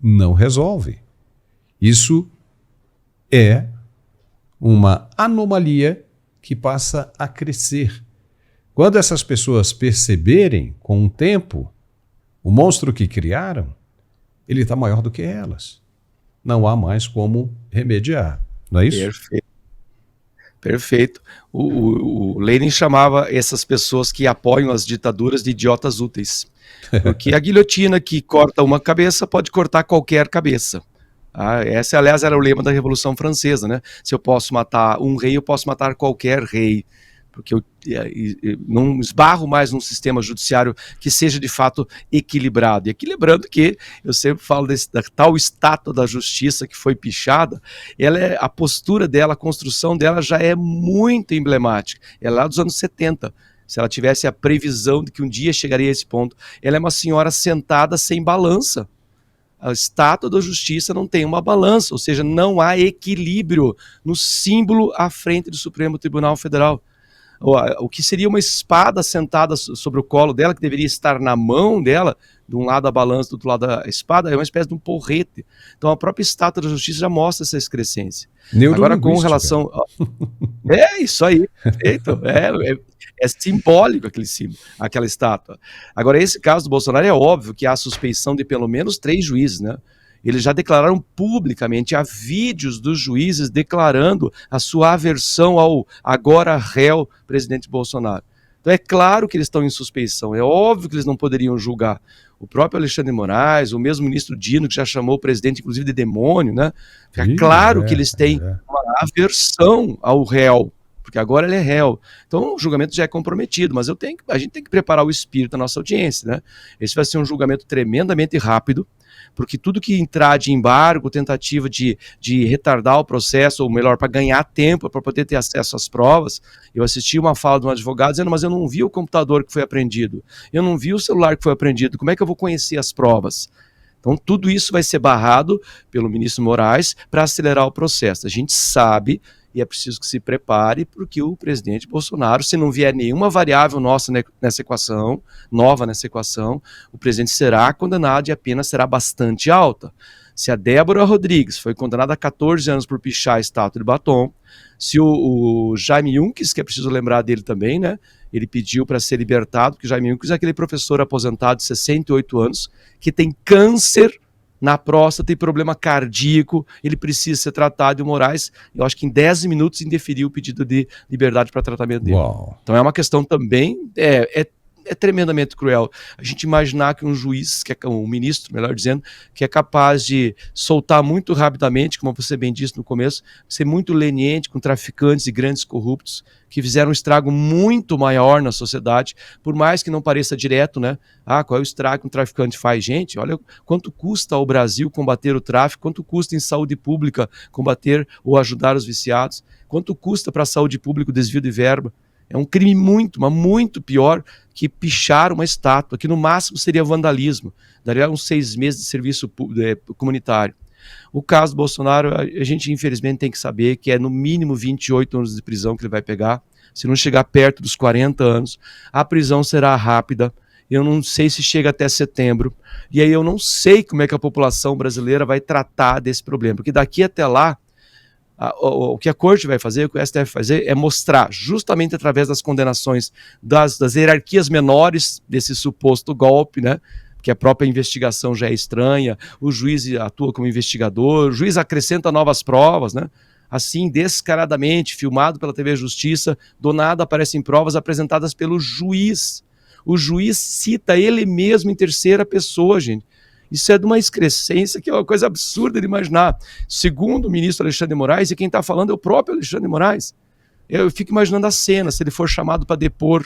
Não resolve. Isso é uma anomalia que passa a crescer. Quando essas pessoas perceberem, com o tempo, o monstro que criaram, ele está maior do que elas. Não há mais como remediar, não é isso? Perfeito. Perfeito. O Lenin chamava essas pessoas que apoiam as ditaduras de idiotas úteis. Porque a guilhotina que corta uma cabeça pode cortar qualquer cabeça. Esse, aliás, era o lema da Revolução Francesa, né? Se eu posso matar um rei, eu posso matar qualquer rei. Porque eu não esbarro mais num sistema judiciário que seja de fato equilibrado. E equilibrando que, eu sempre falo da tal estátua da justiça que foi pichada, a postura dela, a construção dela já é muito emblemática. É lá dos anos 70. Se ela tivesse a previsão de que um dia chegaria a esse ponto. Ela é uma senhora sentada sem balança. A estátua da justiça não tem uma balança, ou seja, não há equilíbrio no símbolo à frente do Supremo Tribunal Federal. O que seria uma espada sentada sobre o colo dela, que deveria estar na mão dela, de um lado a balança, do outro lado a espada, é uma espécie de um porrete. Então a própria estátua da justiça já mostra essa excrescência. Agora, com relação... É isso aí, perfeito. É simbólico aquele símbolo, aquela estátua. Agora, esse caso do Bolsonaro é óbvio que há suspeição de pelo menos 3 juízes, né? Eles já declararam publicamente, há vídeos dos juízes declarando a sua aversão ao agora réu presidente Bolsonaro. Então é claro que eles estão em suspeição, é óbvio que eles não poderiam julgar. O próprio Alexandre de Moraes, o mesmo ministro Dino, que já chamou o presidente inclusive de demônio, né? Fica claro que eles têm uma aversão ao réu, porque agora ele é réu. Então o julgamento já é comprometido, mas a gente tem que preparar o espírito da nossa audiência, né? Esse vai ser um julgamento tremendamente rápido, porque tudo que entrar de embargo, tentativa de retardar o processo, ou melhor, para ganhar tempo, para poder ter acesso às provas. Eu assisti uma fala de um advogado dizendo, mas eu não vi o computador que foi apreendido, eu não vi o celular que foi apreendido, como é que eu vou conhecer as provas? Então tudo isso vai ser barrado pelo ministro Moraes para acelerar o processo. A gente sabe, e é preciso que se prepare, porque o presidente Bolsonaro, se não vier nenhuma variável nossa nessa equação, nova nessa equação, o presidente será condenado e a pena será bastante alta. Se a Débora Rodrigues foi condenada a 14 anos por pichar a estátua de batom, se o Jaime Yunkes, que é preciso lembrar dele também, né? Ele pediu para ser libertado, porque o Jaime Yunkes é aquele professor aposentado de 68 anos, que tem câncer na próstata e problema cardíaco, ele precisa ser tratado, e o Moraes, eu acho que em 10 minutos indeferiu o pedido de liberdade para tratamento dele. Uau. Então é uma questão também, é tremendamente cruel a gente imaginar que um juiz, que é um ministro, melhor dizendo, que é capaz de soltar muito rapidamente, como você bem disse no começo, ser muito leniente com traficantes e grandes corruptos, que fizeram um estrago muito maior na sociedade, por mais que não pareça direto, né? Qual é o estrago que um traficante faz? Gente, olha quanto custa ao Brasil combater o tráfico, quanto custa em saúde pública combater ou ajudar os viciados, quanto custa para a saúde pública o desvio de verba. É um crime muito, mas muito pior que pichar uma estátua, que no máximo seria vandalismo, daria uns 6 meses de serviço comunitário. O caso do Bolsonaro, a gente infelizmente tem que saber que é no mínimo 28 anos de prisão que ele vai pegar. Se não chegar perto dos 40 anos, a prisão será rápida. Eu não sei se chega até setembro. E aí eu não sei como é que a população brasileira vai tratar desse problema, porque daqui até lá, o que a corte vai fazer, o que o STF vai fazer, é mostrar, justamente através das condenações das hierarquias menores desse suposto golpe, né? Que a própria investigação já é estranha, o juiz atua como investigador, o juiz acrescenta novas provas, né? Assim, descaradamente, filmado pela TV Justiça, do nada aparecem provas apresentadas pelo juiz. O juiz cita ele mesmo em terceira pessoa, gente. Isso é de uma excrescência que é uma coisa absurda de imaginar. Segundo o ministro Alexandre de Moraes, e quem está falando é o próprio Alexandre de Moraes. Eu fico imaginando a cena, se ele for chamado para depor,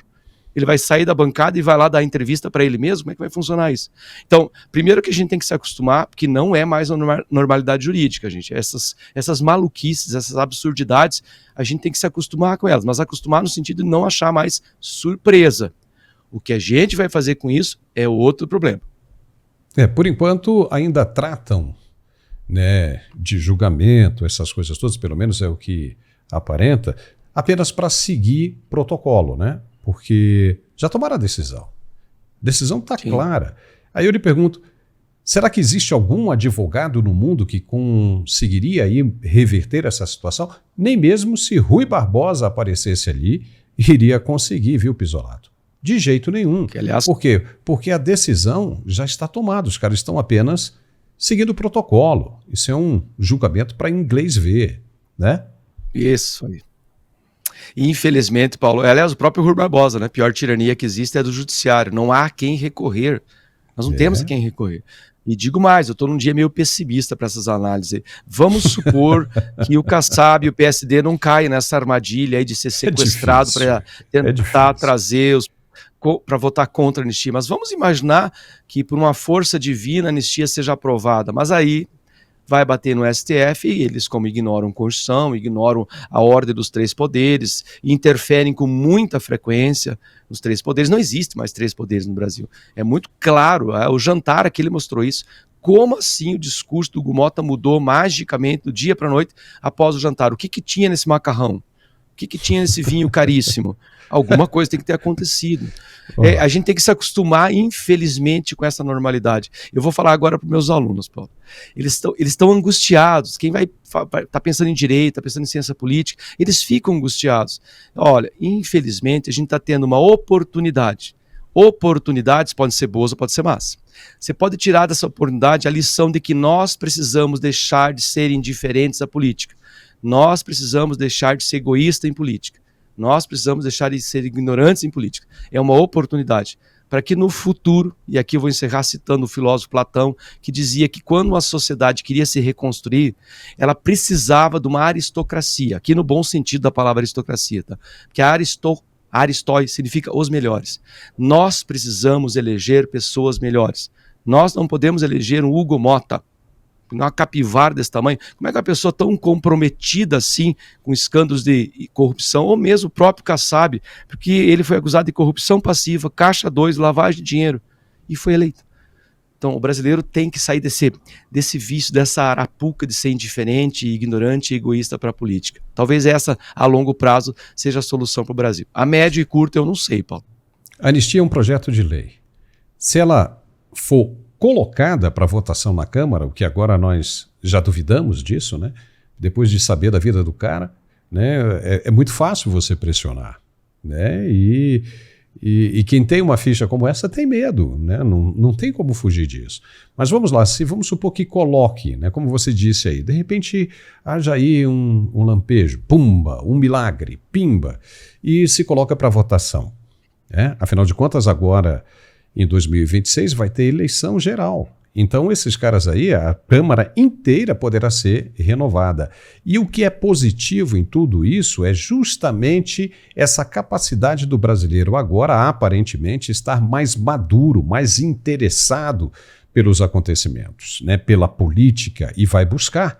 ele vai sair da bancada e vai lá dar entrevista para ele mesmo? Como é que vai funcionar isso? Então, primeiro que a gente tem que se acostumar, porque não é mais uma normalidade jurídica, gente. Essas maluquices, essas absurdidades, a gente tem que se acostumar com elas, mas acostumar no sentido de não achar mais surpresa. O que a gente vai fazer com isso é outro problema. Por enquanto ainda tratam, né, de julgamento, essas coisas todas, pelo menos é o que aparenta, apenas para seguir protocolo, né? Porque já tomaram a decisão. A decisão está clara. Aí eu lhe pergunto, será que existe algum advogado no mundo que conseguiria aí reverter essa situação? Nem mesmo se Rui Barbosa aparecesse ali iria conseguir, viu, Pisolato? De jeito nenhum. Que, aliás, por quê? Porque a decisão já está tomada. Os caras estão apenas seguindo o protocolo. Isso é um julgamento para inglês ver, né? Isso aí. E, infelizmente, Paulo, aliás, o próprio Rui Barbosa, né? A pior tirania que existe é do judiciário. Não há quem recorrer. Nós não temos a quem recorrer. E digo mais, eu estou num dia meio pessimista para essas análises. Vamos supor que o Kassab e o PSD não caem nessa armadilha aí de ser sequestrado para tentar trazer para votar contra a anistia. Mas vamos imaginar que por uma força divina a anistia seja aprovada. Mas aí vai bater no STF e eles, como ignoram a Constituição, ignoram a ordem dos 3 poderes, interferem com muita frequência nos 3 poderes. Não existe mais 3 poderes no Brasil. É muito claro, o jantar aqui ele mostrou isso. Como assim o discurso do Gumota mudou magicamente do dia para a noite após o jantar? O que tinha nesse macarrão? O que tinha nesse vinho caríssimo? Alguma coisa tem que ter acontecido. A gente tem que se acostumar, infelizmente, com essa normalidade. Eu vou falar agora para os meus alunos, Paulo. Eles estão angustiados. Quem tá pensando em direito, está pensando em ciência política, eles ficam angustiados. Olha, infelizmente, a gente está tendo uma oportunidade. Oportunidades podem ser boas ou podem ser más. Você pode tirar dessa oportunidade a lição de que nós precisamos deixar de ser indiferentes à política. Nós precisamos deixar de ser egoísta em política. Nós precisamos deixar de ser ignorantes em política. É uma oportunidade para que no futuro, e aqui eu vou encerrar citando o filósofo Platão, que dizia que quando uma sociedade queria se reconstruir, ela precisava de uma aristocracia, aqui no bom sentido da palavra aristocracia, tá? Porque a aristói significa os melhores. Nós precisamos eleger pessoas melhores. Nós não podemos eleger um Hugo Mota, uma capivara desse tamanho. Como é que uma pessoa tão comprometida assim com escândalos de corrupção, ou mesmo o próprio Kassab, porque ele foi acusado de corrupção passiva, caixa 2, lavagem de dinheiro, e foi eleito. Então o brasileiro tem que sair desse vício, dessa arapuca de ser indiferente, ignorante e egoísta para a política. Talvez essa, a longo prazo, seja a solução para o Brasil. A médio e curto eu não sei, Paulo. A anistia é um projeto de lei. Se ela for colocada para votação na Câmara, o que agora nós já duvidamos disso, né? Depois de saber da vida do cara, né? É muito fácil você pressionar, né? E quem tem uma ficha como essa tem medo, né? Não tem como fugir disso. Mas vamos lá, vamos supor que coloque, né? Como você disse aí, de repente haja aí um lampejo, pumba, um milagre, pimba, e se coloca para votação, né? Afinal de contas, agora em 2026 vai ter eleição geral. Então esses caras aí, a Câmara inteira poderá ser renovada. E o que é positivo em tudo isso é justamente essa capacidade do brasileiro agora, aparentemente, estar mais maduro, mais interessado pelos acontecimentos, né, pela política, e vai buscar,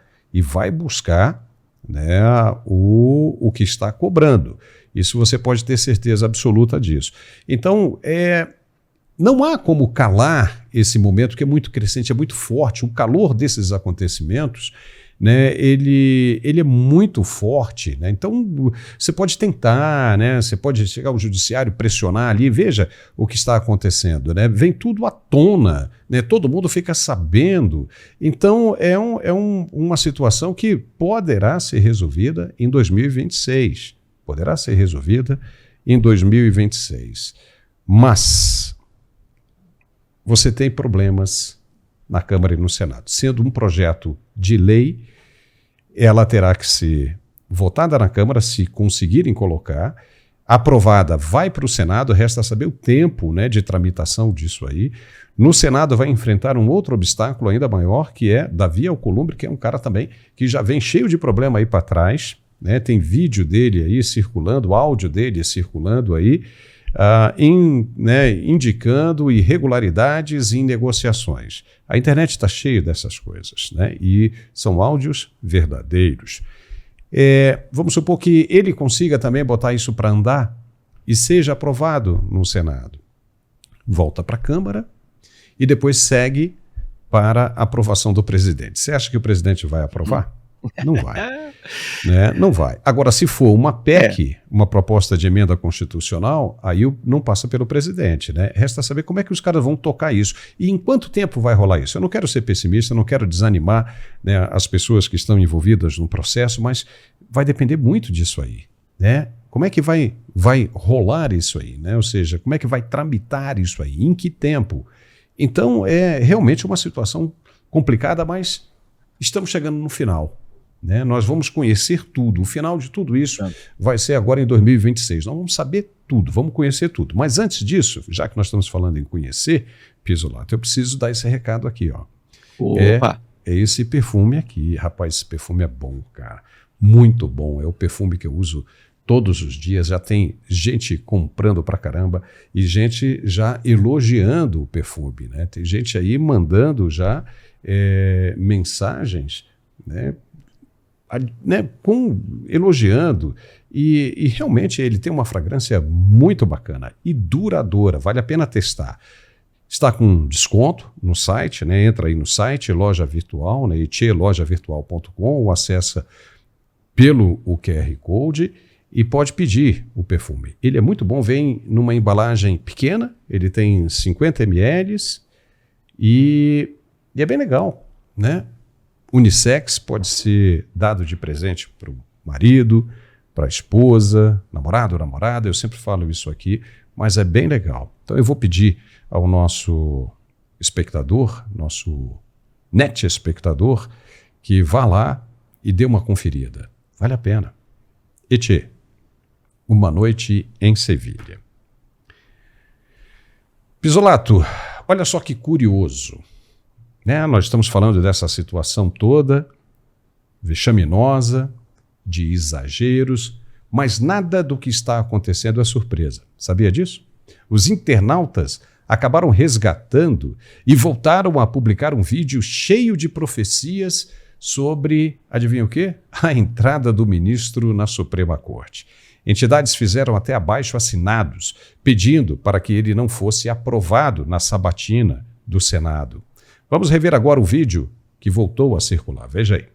né, o que está cobrando. Isso você pode ter certeza absoluta disso. Então, não há como calar esse momento que é muito crescente, é muito forte. O calor desses acontecimentos, né, ele é muito forte, né? Então você pode tentar, né, você pode chegar ao judiciário, pressionar ali, veja o que está acontecendo, né? Vem tudo à tona, né? Todo mundo fica sabendo. Então é uma situação que poderá ser resolvida em 2026. Poderá ser resolvida em 2026. Mas você tem problemas na Câmara e no Senado. Sendo um projeto de lei, ela terá que ser votada na Câmara, se conseguirem colocar, aprovada, vai para o Senado, resta saber o tempo, né, de tramitação disso aí. No Senado vai enfrentar um outro obstáculo ainda maior, que é Davi Alcolumbre, que é um cara também que já vem cheio de problema aí para trás, né? Tem vídeo dele aí circulando, áudio dele circulando aí, indicando irregularidades em negociações. A internet está cheia dessas coisas, né? E são áudios verdadeiros. Vamos supor que ele consiga também botar isso para andar e seja aprovado no Senado. Volta para a Câmara e depois segue para a aprovação do presidente. Você acha que o presidente vai aprovar? Não vai. Né? Não vai. Agora, se for uma PEC, uma proposta de emenda constitucional, aí não passa pelo presidente, né? Resta saber como é que os caras vão tocar isso e em quanto tempo vai rolar isso. Eu não quero ser pessimista, não quero desanimar, né, as pessoas que estão envolvidas no processo, mas vai depender muito disso aí, né? Como é que vai rolar isso aí, né? Ou seja, como é que vai tramitar isso aí? Em que tempo? Então, é realmente uma situação complicada, mas estamos chegando no final, né? Nós vamos conhecer tudo. O final de tudo isso vai ser agora em 2026. Nós vamos saber tudo, vamos conhecer tudo. Mas antes disso, já que nós estamos falando em conhecer, Pizzolato, eu preciso dar esse recado aqui, ó. Opa! É esse perfume aqui. Rapaz, esse perfume é bom, cara. Muito bom. É o perfume que eu uso todos os dias. Já tem gente comprando pra caramba e gente já elogiando o perfume, né? Tem gente aí mandando já mensagens, né? Elogiando. E realmente ele tem uma fragrância muito bacana e duradoura. Vale a pena testar. Está com desconto no site, né? Entra aí no site, loja virtual, né? etielojavirtual.com, ou acessa pelo o QR Code e pode pedir o perfume. Ele é muito bom, vem numa embalagem pequena, ele tem 50 ml e é bem legal, né? Unissex, pode ser dado de presente para o marido, para a esposa, namorado ou namorada, eu sempre falo isso aqui, mas é bem legal. Então eu vou pedir ao nosso espectador, nosso net espectador, que vá lá e dê uma conferida. Vale a pena. Etê, Uma Noite em Sevilha. Pizzolato, olha só que curioso, né? Nós estamos falando dessa situação toda, vexaminosa, de exageros, mas nada do que está acontecendo é surpresa. Sabia disso? Os internautas acabaram resgatando e voltaram a publicar um vídeo cheio de profecias sobre, adivinha o quê? A entrada do ministro na Suprema Corte. Entidades fizeram até abaixo-assinados, pedindo para que ele não fosse aprovado na sabatina do Senado. Vamos rever agora o vídeo que voltou a circular. Veja aí.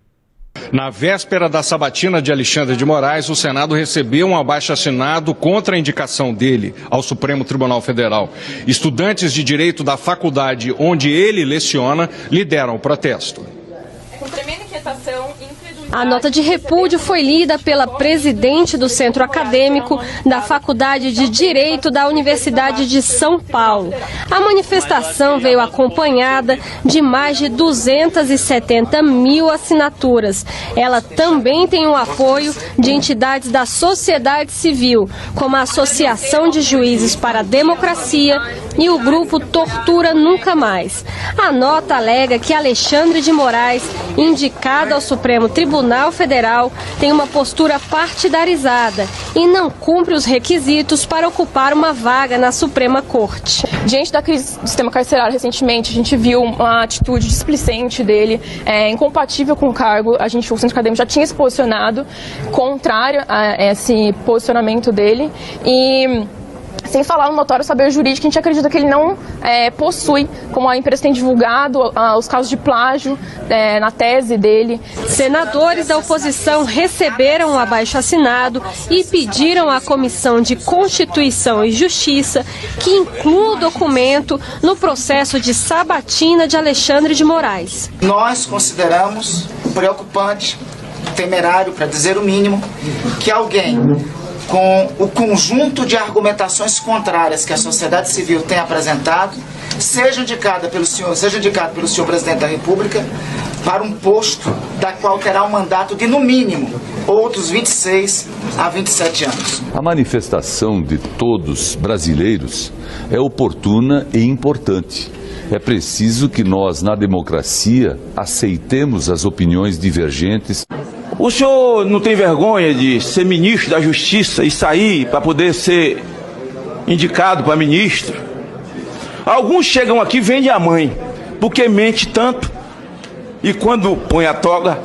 Na véspera da sabatina de Alexandre de Moraes, o Senado recebeu um abaixo-assinado contra a indicação dele ao Supremo Tribunal Federal. Estudantes de direito da faculdade onde ele leciona lideram o protesto. Com tremenda inquietação, a nota de repúdio foi lida pela presidente do Centro Acadêmico da Faculdade de Direito da Universidade de São Paulo. A manifestação veio acompanhada de mais de 270 mil assinaturas. Ela também tem o apoio de entidades da sociedade civil, como a Associação de Juízes para a Democracia e o grupo Tortura Nunca Mais. A nota alega que Alexandre de Moraes, indicado ao Supremo Tribunal Federal, tem uma postura partidarizada e não cumpre os requisitos para ocupar uma vaga na Suprema Corte. Diante da crise do sistema carcerário recentemente, a gente viu uma atitude displicente dele, incompatível com o cargo. O Centro Acadêmico já tinha se posicionado contrário a esse posicionamento dele e... sem falar no notório saber jurídico, a gente acredita que ele não possui, como a imprensa tem divulgado, os casos de plágio na tese dele. Senadores da oposição receberam o abaixo-assinado e pediram à Comissão de Constituição e Justiça que inclua o documento no processo de sabatina de Alexandre de Moraes. Nós consideramos preocupante, temerário, para dizer o mínimo, que alguém com o conjunto de argumentações contrárias que a sociedade civil tem apresentado, seja indicado pelo senhor presidente da República para um posto da qual terá um mandato de, no mínimo, outros 26 a 27 anos. A manifestação de todos brasileiros é oportuna e importante. É preciso que nós, na democracia, aceitemos as opiniões divergentes. O senhor não tem vergonha de ser ministro da Justiça e sair para poder ser indicado para ministro? Alguns chegam aqui e vendem a mãe, porque mente tanto, e quando põe a toga,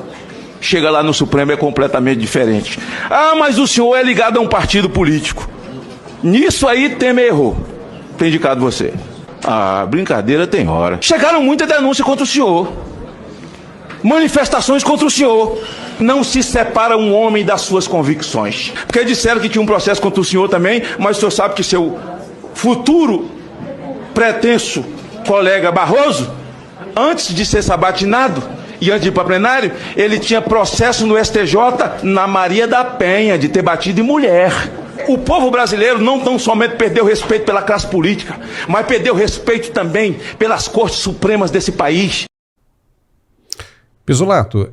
chega lá no Supremo é completamente diferente. Ah, mas o senhor é ligado a um partido político. Nisso aí Temer errou, tem indicado você. Ah, brincadeira tem hora. Chegaram muita denúncia contra o senhor, manifestações contra o senhor. Não se separa um homem das suas convicções. Porque disseram que tinha um processo contra o senhor também, mas o senhor sabe que seu futuro pretenso colega Barroso, antes de ser sabatinado e antes de ir para plenário, ele tinha processo no STJ na Maria da Penha de ter batido em mulher. O povo brasileiro não tão somente perdeu respeito pela classe política, mas perdeu respeito também pelas cortes supremas desse país. Pisolato,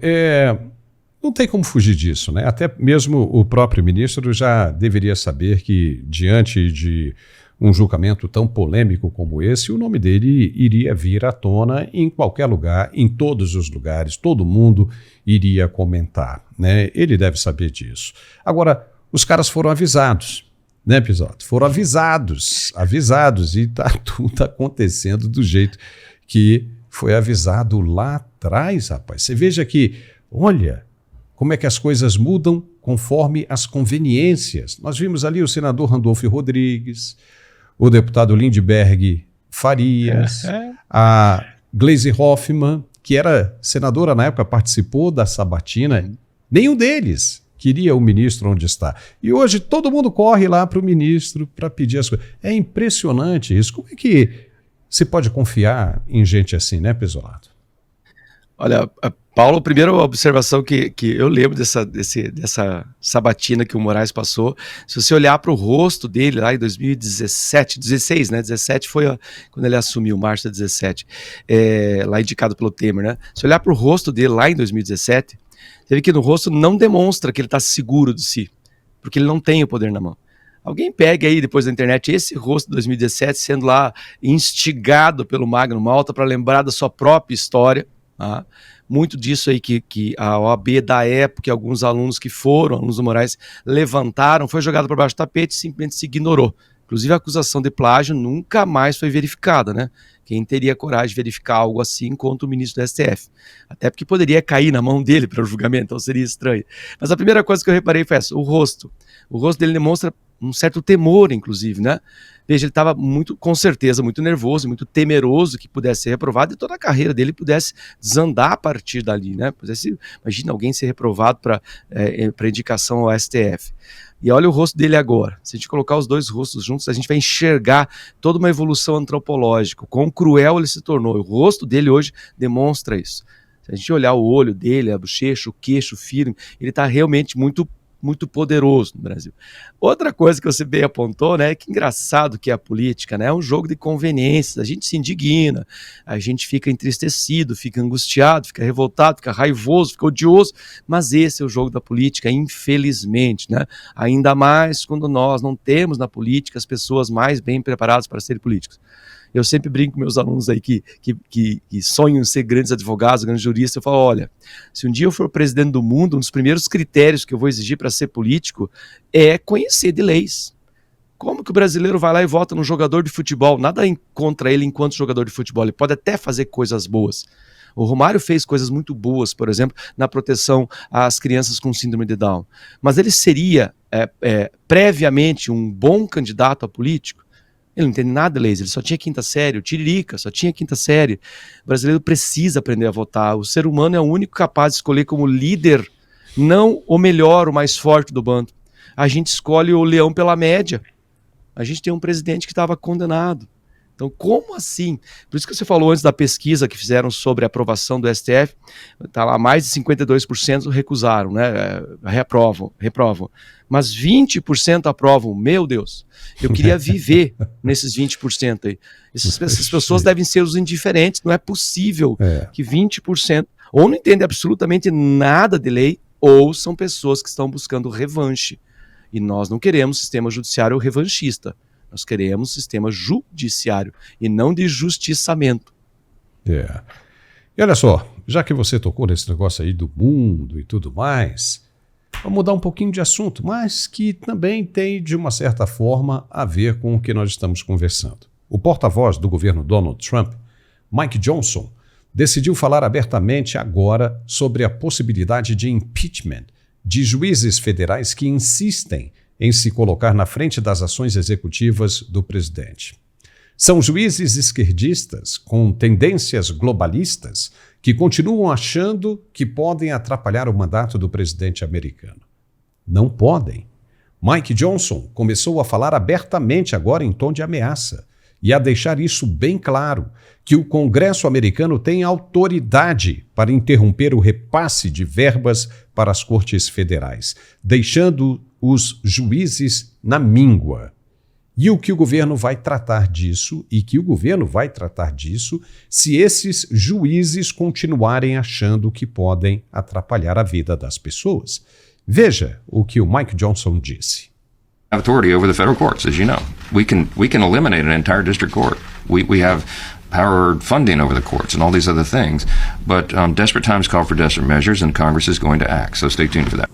não tem como fugir disso, né? Até mesmo o próprio ministro já deveria saber que, diante de um julgamento tão polêmico como esse, o nome dele iria vir à tona em qualquer lugar, em todos os lugares, todo mundo iria comentar, né? Ele deve saber disso. Agora, os caras foram avisados, né, Pisoto? Foram avisados, e tá tudo acontecendo do jeito que foi avisado lá atrás, rapaz. Você veja que, olha, como é que as coisas mudam conforme as conveniências. Nós vimos ali o senador Randolfo Rodrigues, o deputado Lindbergh Farias, a Gleisi Hoffmann, que era senadora na época, participou da sabatina. Nenhum deles queria o ministro onde está. E hoje todo mundo corre lá para o ministro para pedir as coisas. É impressionante isso. Como é que se pode confiar em gente assim, né, Pisolato? Olha, Paulo, a primeira observação que eu lembro dessa sabatina que o Moraes passou, se você olhar para o rosto dele lá em 2016, né? 17 foi quando ele assumiu, março de 17, lá indicado pelo Temer, né? Se olhar para o rosto dele lá em 2017, você vê que no rosto não demonstra que ele está seguro de si, porque ele não tem o poder na mão. Alguém pega aí depois da internet esse rosto de 2017 sendo lá instigado pelo Magno Malta para lembrar da sua própria história. Tá? Muito disso aí que a OAB da época e alguns alunos que foram, alunos do Moraes, levantaram, foi jogado por baixo do tapete e simplesmente se ignorou. Inclusive a acusação de plágio nunca mais foi verificada, né? Quem teria coragem de verificar algo assim contra o ministro do STF? Até porque poderia cair na mão dele para o julgamento, então seria estranho. Mas a primeira coisa que eu reparei foi essa, o rosto. O rosto dele demonstra um certo temor, inclusive, né? Veja, ele estava com certeza, muito nervoso, muito temeroso que pudesse ser reprovado e toda a carreira dele pudesse desandar a partir dali, né? Imagina alguém ser reprovado para indicação ao STF. E olha o rosto dele agora. Se a gente colocar os dois rostos juntos, a gente vai enxergar toda uma evolução antropológica, quão cruel ele se tornou. O rosto dele hoje demonstra isso. Se a gente olhar o olho dele, a bochecha, o queixo firme, ele está realmente muito poderoso no Brasil. Outra coisa que você bem apontou, né, que engraçado que é a política, né, é um jogo de conveniências, a gente se indigna, a gente fica entristecido, fica angustiado, fica revoltado, fica raivoso, fica odioso, mas esse é o jogo da política, infelizmente, né, ainda mais quando nós não temos na política as pessoas mais bem preparadas para serem políticos. Eu sempre brinco com meus alunos aí que sonham em ser grandes advogados, grandes juristas. Eu falo, olha, se um dia eu for presidente do mundo, um dos primeiros critérios que eu vou exigir para ser político é conhecer de leis. Como que o brasileiro vai lá e vota num jogador de futebol? Nada contra ele enquanto jogador de futebol, ele pode até fazer coisas boas. O Romário fez coisas muito boas, por exemplo, na proteção às crianças com síndrome de Down. Mas ele seria previamente um bom candidato a político? Ele não entende nada de leis, ele só tinha quinta série, o Tiririca só tinha quinta série. O brasileiro precisa aprender a votar, o ser humano é o único capaz de escolher como líder, não o melhor, o mais forte do bando. A gente escolhe o leão pela média. A gente tem um presidente que estava condenado. Então, como assim? Por isso que você falou antes da pesquisa que fizeram sobre a aprovação do STF, tá lá, mais de 52% recusaram, né? Reprovam. Mas 20% aprovam. Meu Deus, eu queria viver nesses 20% aí. Essas pessoas devem ser os indiferentes. Não é possível que 20% ou não entendem absolutamente nada de lei, ou são pessoas que estão buscando revanche. E nós não queremos sistema judiciário revanchista. Nós queremos sistema judiciário e não de justiçamento. E olha só, já que você tocou nesse negócio aí do mundo e tudo mais, vamos mudar um pouquinho de assunto, mas que também tem, de uma certa forma, a ver com o que nós estamos conversando. O porta-voz do governo Donald Trump, Mike Johnson, decidiu falar abertamente agora sobre a possibilidade de impeachment de juízes federais que insistem em se colocar na frente das ações executivas do presidente. São juízes esquerdistas com tendências globalistas que continuam achando que podem atrapalhar o mandato do presidente americano. Não podem. Mike Johnson começou a falar abertamente agora em tom de ameaça e a deixar isso bem claro, que o Congresso americano tem autoridade para interromper o repasse de verbas para as cortes federais, deixando os juízes na míngua. E o que o governo vai tratar disso, se esses juízes continuarem achando que podem atrapalhar a vida das pessoas. Veja o que o Mike Johnson disse. Authority over the federal courts, as you know. We can eliminate an entire district court. We have power funding over the courts and all these other things, but desperate times call for desperate measures, and Congress is going to act. So stay tuned for that.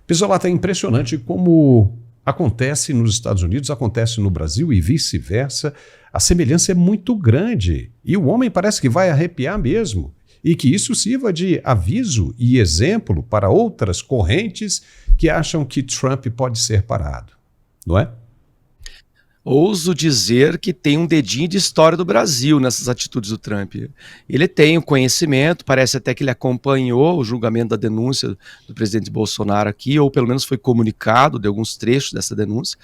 Pisolata, é impressionante como acontece nos Estados Unidos, acontece no Brasil e vice-versa. A semelhança é muito grande e o homem parece que vai arrepiar mesmo. E que isso sirva de aviso e exemplo para outras correntes que acham que Trump pode ser parado, não é? Ouso dizer que tem um dedinho de história do Brasil nessas atitudes do Trump. Ele tem o conhecimento, parece até que ele acompanhou o julgamento da denúncia do presidente Bolsonaro aqui, ou pelo menos foi comunicado de alguns trechos dessa denúncia,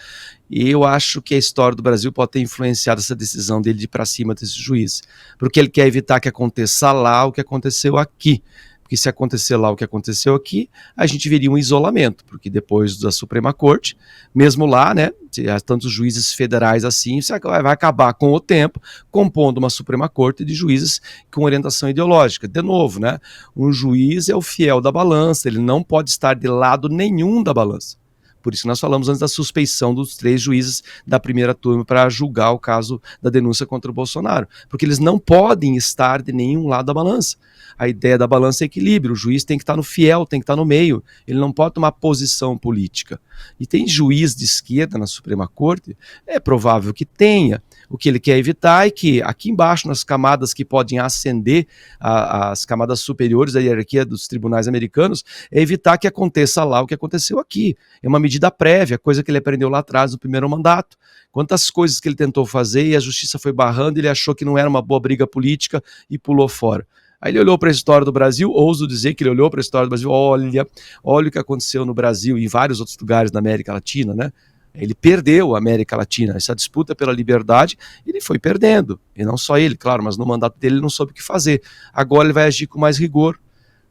e eu acho que a história do Brasil pode ter influenciado essa decisão dele de ir para cima desse juiz, porque ele quer evitar que aconteça lá o que aconteceu aqui. Porque se acontecer lá o que aconteceu aqui, a gente veria um isolamento, porque depois da Suprema Corte, mesmo lá, né, tantos juízes federais assim, você vai acabar com o tempo compondo uma Suprema Corte de juízes com orientação ideológica. De novo, né, um juiz é o fiel da balança, ele não pode estar de lado nenhum da balança. Por isso que nós falamos antes da suspeição dos 3 juízes da primeira turma para julgar o caso da denúncia contra o Bolsonaro, porque eles não podem estar de nenhum lado da balança. A ideia da balança é equilíbrio, o juiz tem que estar no fiel, tem que estar no meio, ele não pode tomar posição política. E tem juiz de esquerda na Suprema Corte? É provável que tenha. O que ele quer evitar é que aqui embaixo, nas camadas que podem ascender as camadas superiores da hierarquia dos tribunais americanos, é evitar que aconteça lá o que aconteceu aqui. É uma medida prévia, coisa que ele aprendeu lá atrás no primeiro mandato. Quantas coisas que ele tentou fazer e a justiça foi barrando, ele achou que não era uma boa briga política e pulou fora. Aí ele olhou para a história do Brasil, ouso dizer que ele olhou para a história do Brasil, olha o que aconteceu no Brasil e em vários outros lugares da América Latina, né? Ele perdeu a América Latina, essa disputa pela liberdade, ele foi perdendo, e não só ele, claro, mas no mandato dele ele não soube o que fazer. Agora ele vai agir com mais rigor.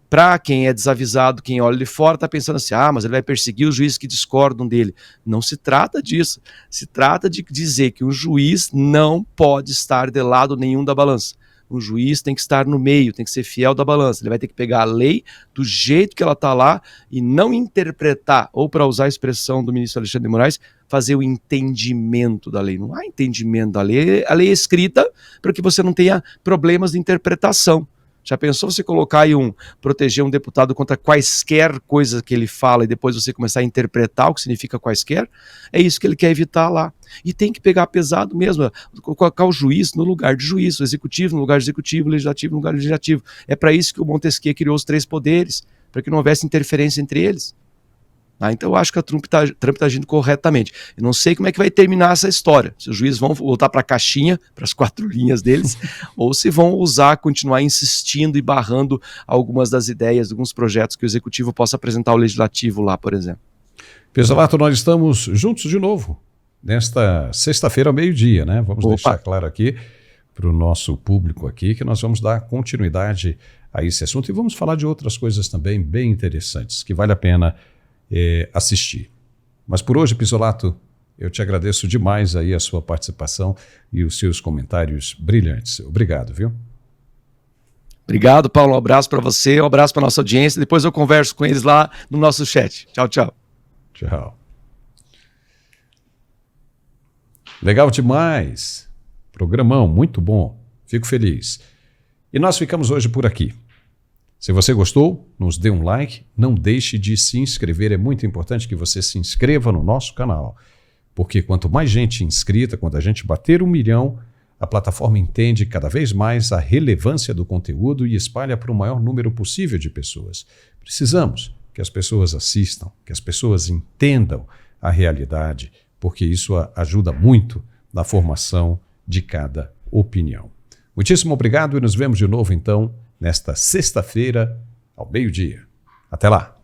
Para quem é desavisado, quem olha de fora, está pensando assim, mas ele vai perseguir os juízes que discordam dele. Não se trata disso, se trata de dizer que um juiz não pode estar de lado nenhum da balança. Um juiz tem que estar no meio, tem que ser fiel da balança. Ele vai ter que pegar a lei do jeito que ela está lá e não interpretar, ou para usar a expressão do ministro Alexandre de Moraes, fazer o entendimento da lei. Não há entendimento da lei. A lei é escrita para que você não tenha problemas de interpretação. Já pensou você colocar aí proteger um deputado contra quaisquer coisas que ele fala e depois você começar a interpretar o que significa quaisquer? É isso que ele quer evitar lá. E tem que pegar pesado mesmo, colocar o juiz no lugar de juiz, o executivo no lugar de executivo, o legislativo no lugar de legislativo. É para isso que o Montesquieu criou os 3 poderes, para que não houvesse interferência entre eles. Então eu acho que o Trump tá agindo corretamente. Eu não sei como é que vai terminar essa história. Se os juízes vão voltar para a caixinha, para as 4 linhas deles, ou se vão continuar insistindo e barrando algumas das ideias, alguns projetos que o executivo possa apresentar ao legislativo lá, por exemplo. Pizzolato, nós estamos juntos de novo, nesta sexta-feira ao meio-dia, né? Vamos deixar claro aqui para o nosso público aqui que nós vamos dar continuidade a esse assunto e vamos falar de outras coisas também bem interessantes, que vale a pena assistir. Mas por hoje, Pizzolato, eu te agradeço demais aí a sua participação e os seus comentários brilhantes. Obrigado, viu? Obrigado, Paulo. Um abraço para você, um abraço para nossa audiência. Depois eu converso com eles lá no nosso chat. Tchau, tchau. Tchau. Legal demais. Programão, muito bom. Fico feliz. E nós ficamos hoje por aqui. Se você gostou, nos dê um like, não deixe de se inscrever, é muito importante que você se inscreva no nosso canal, porque quanto mais gente inscrita, quando a gente bater 1 milhão, a plataforma entende cada vez mais a relevância do conteúdo e espalha para o maior número possível de pessoas. Precisamos que as pessoas assistam, que as pessoas entendam a realidade, porque isso ajuda muito na formação de cada opinião. Muitíssimo obrigado e nos vemos de novo então nesta sexta-feira, ao meio-dia. Até lá!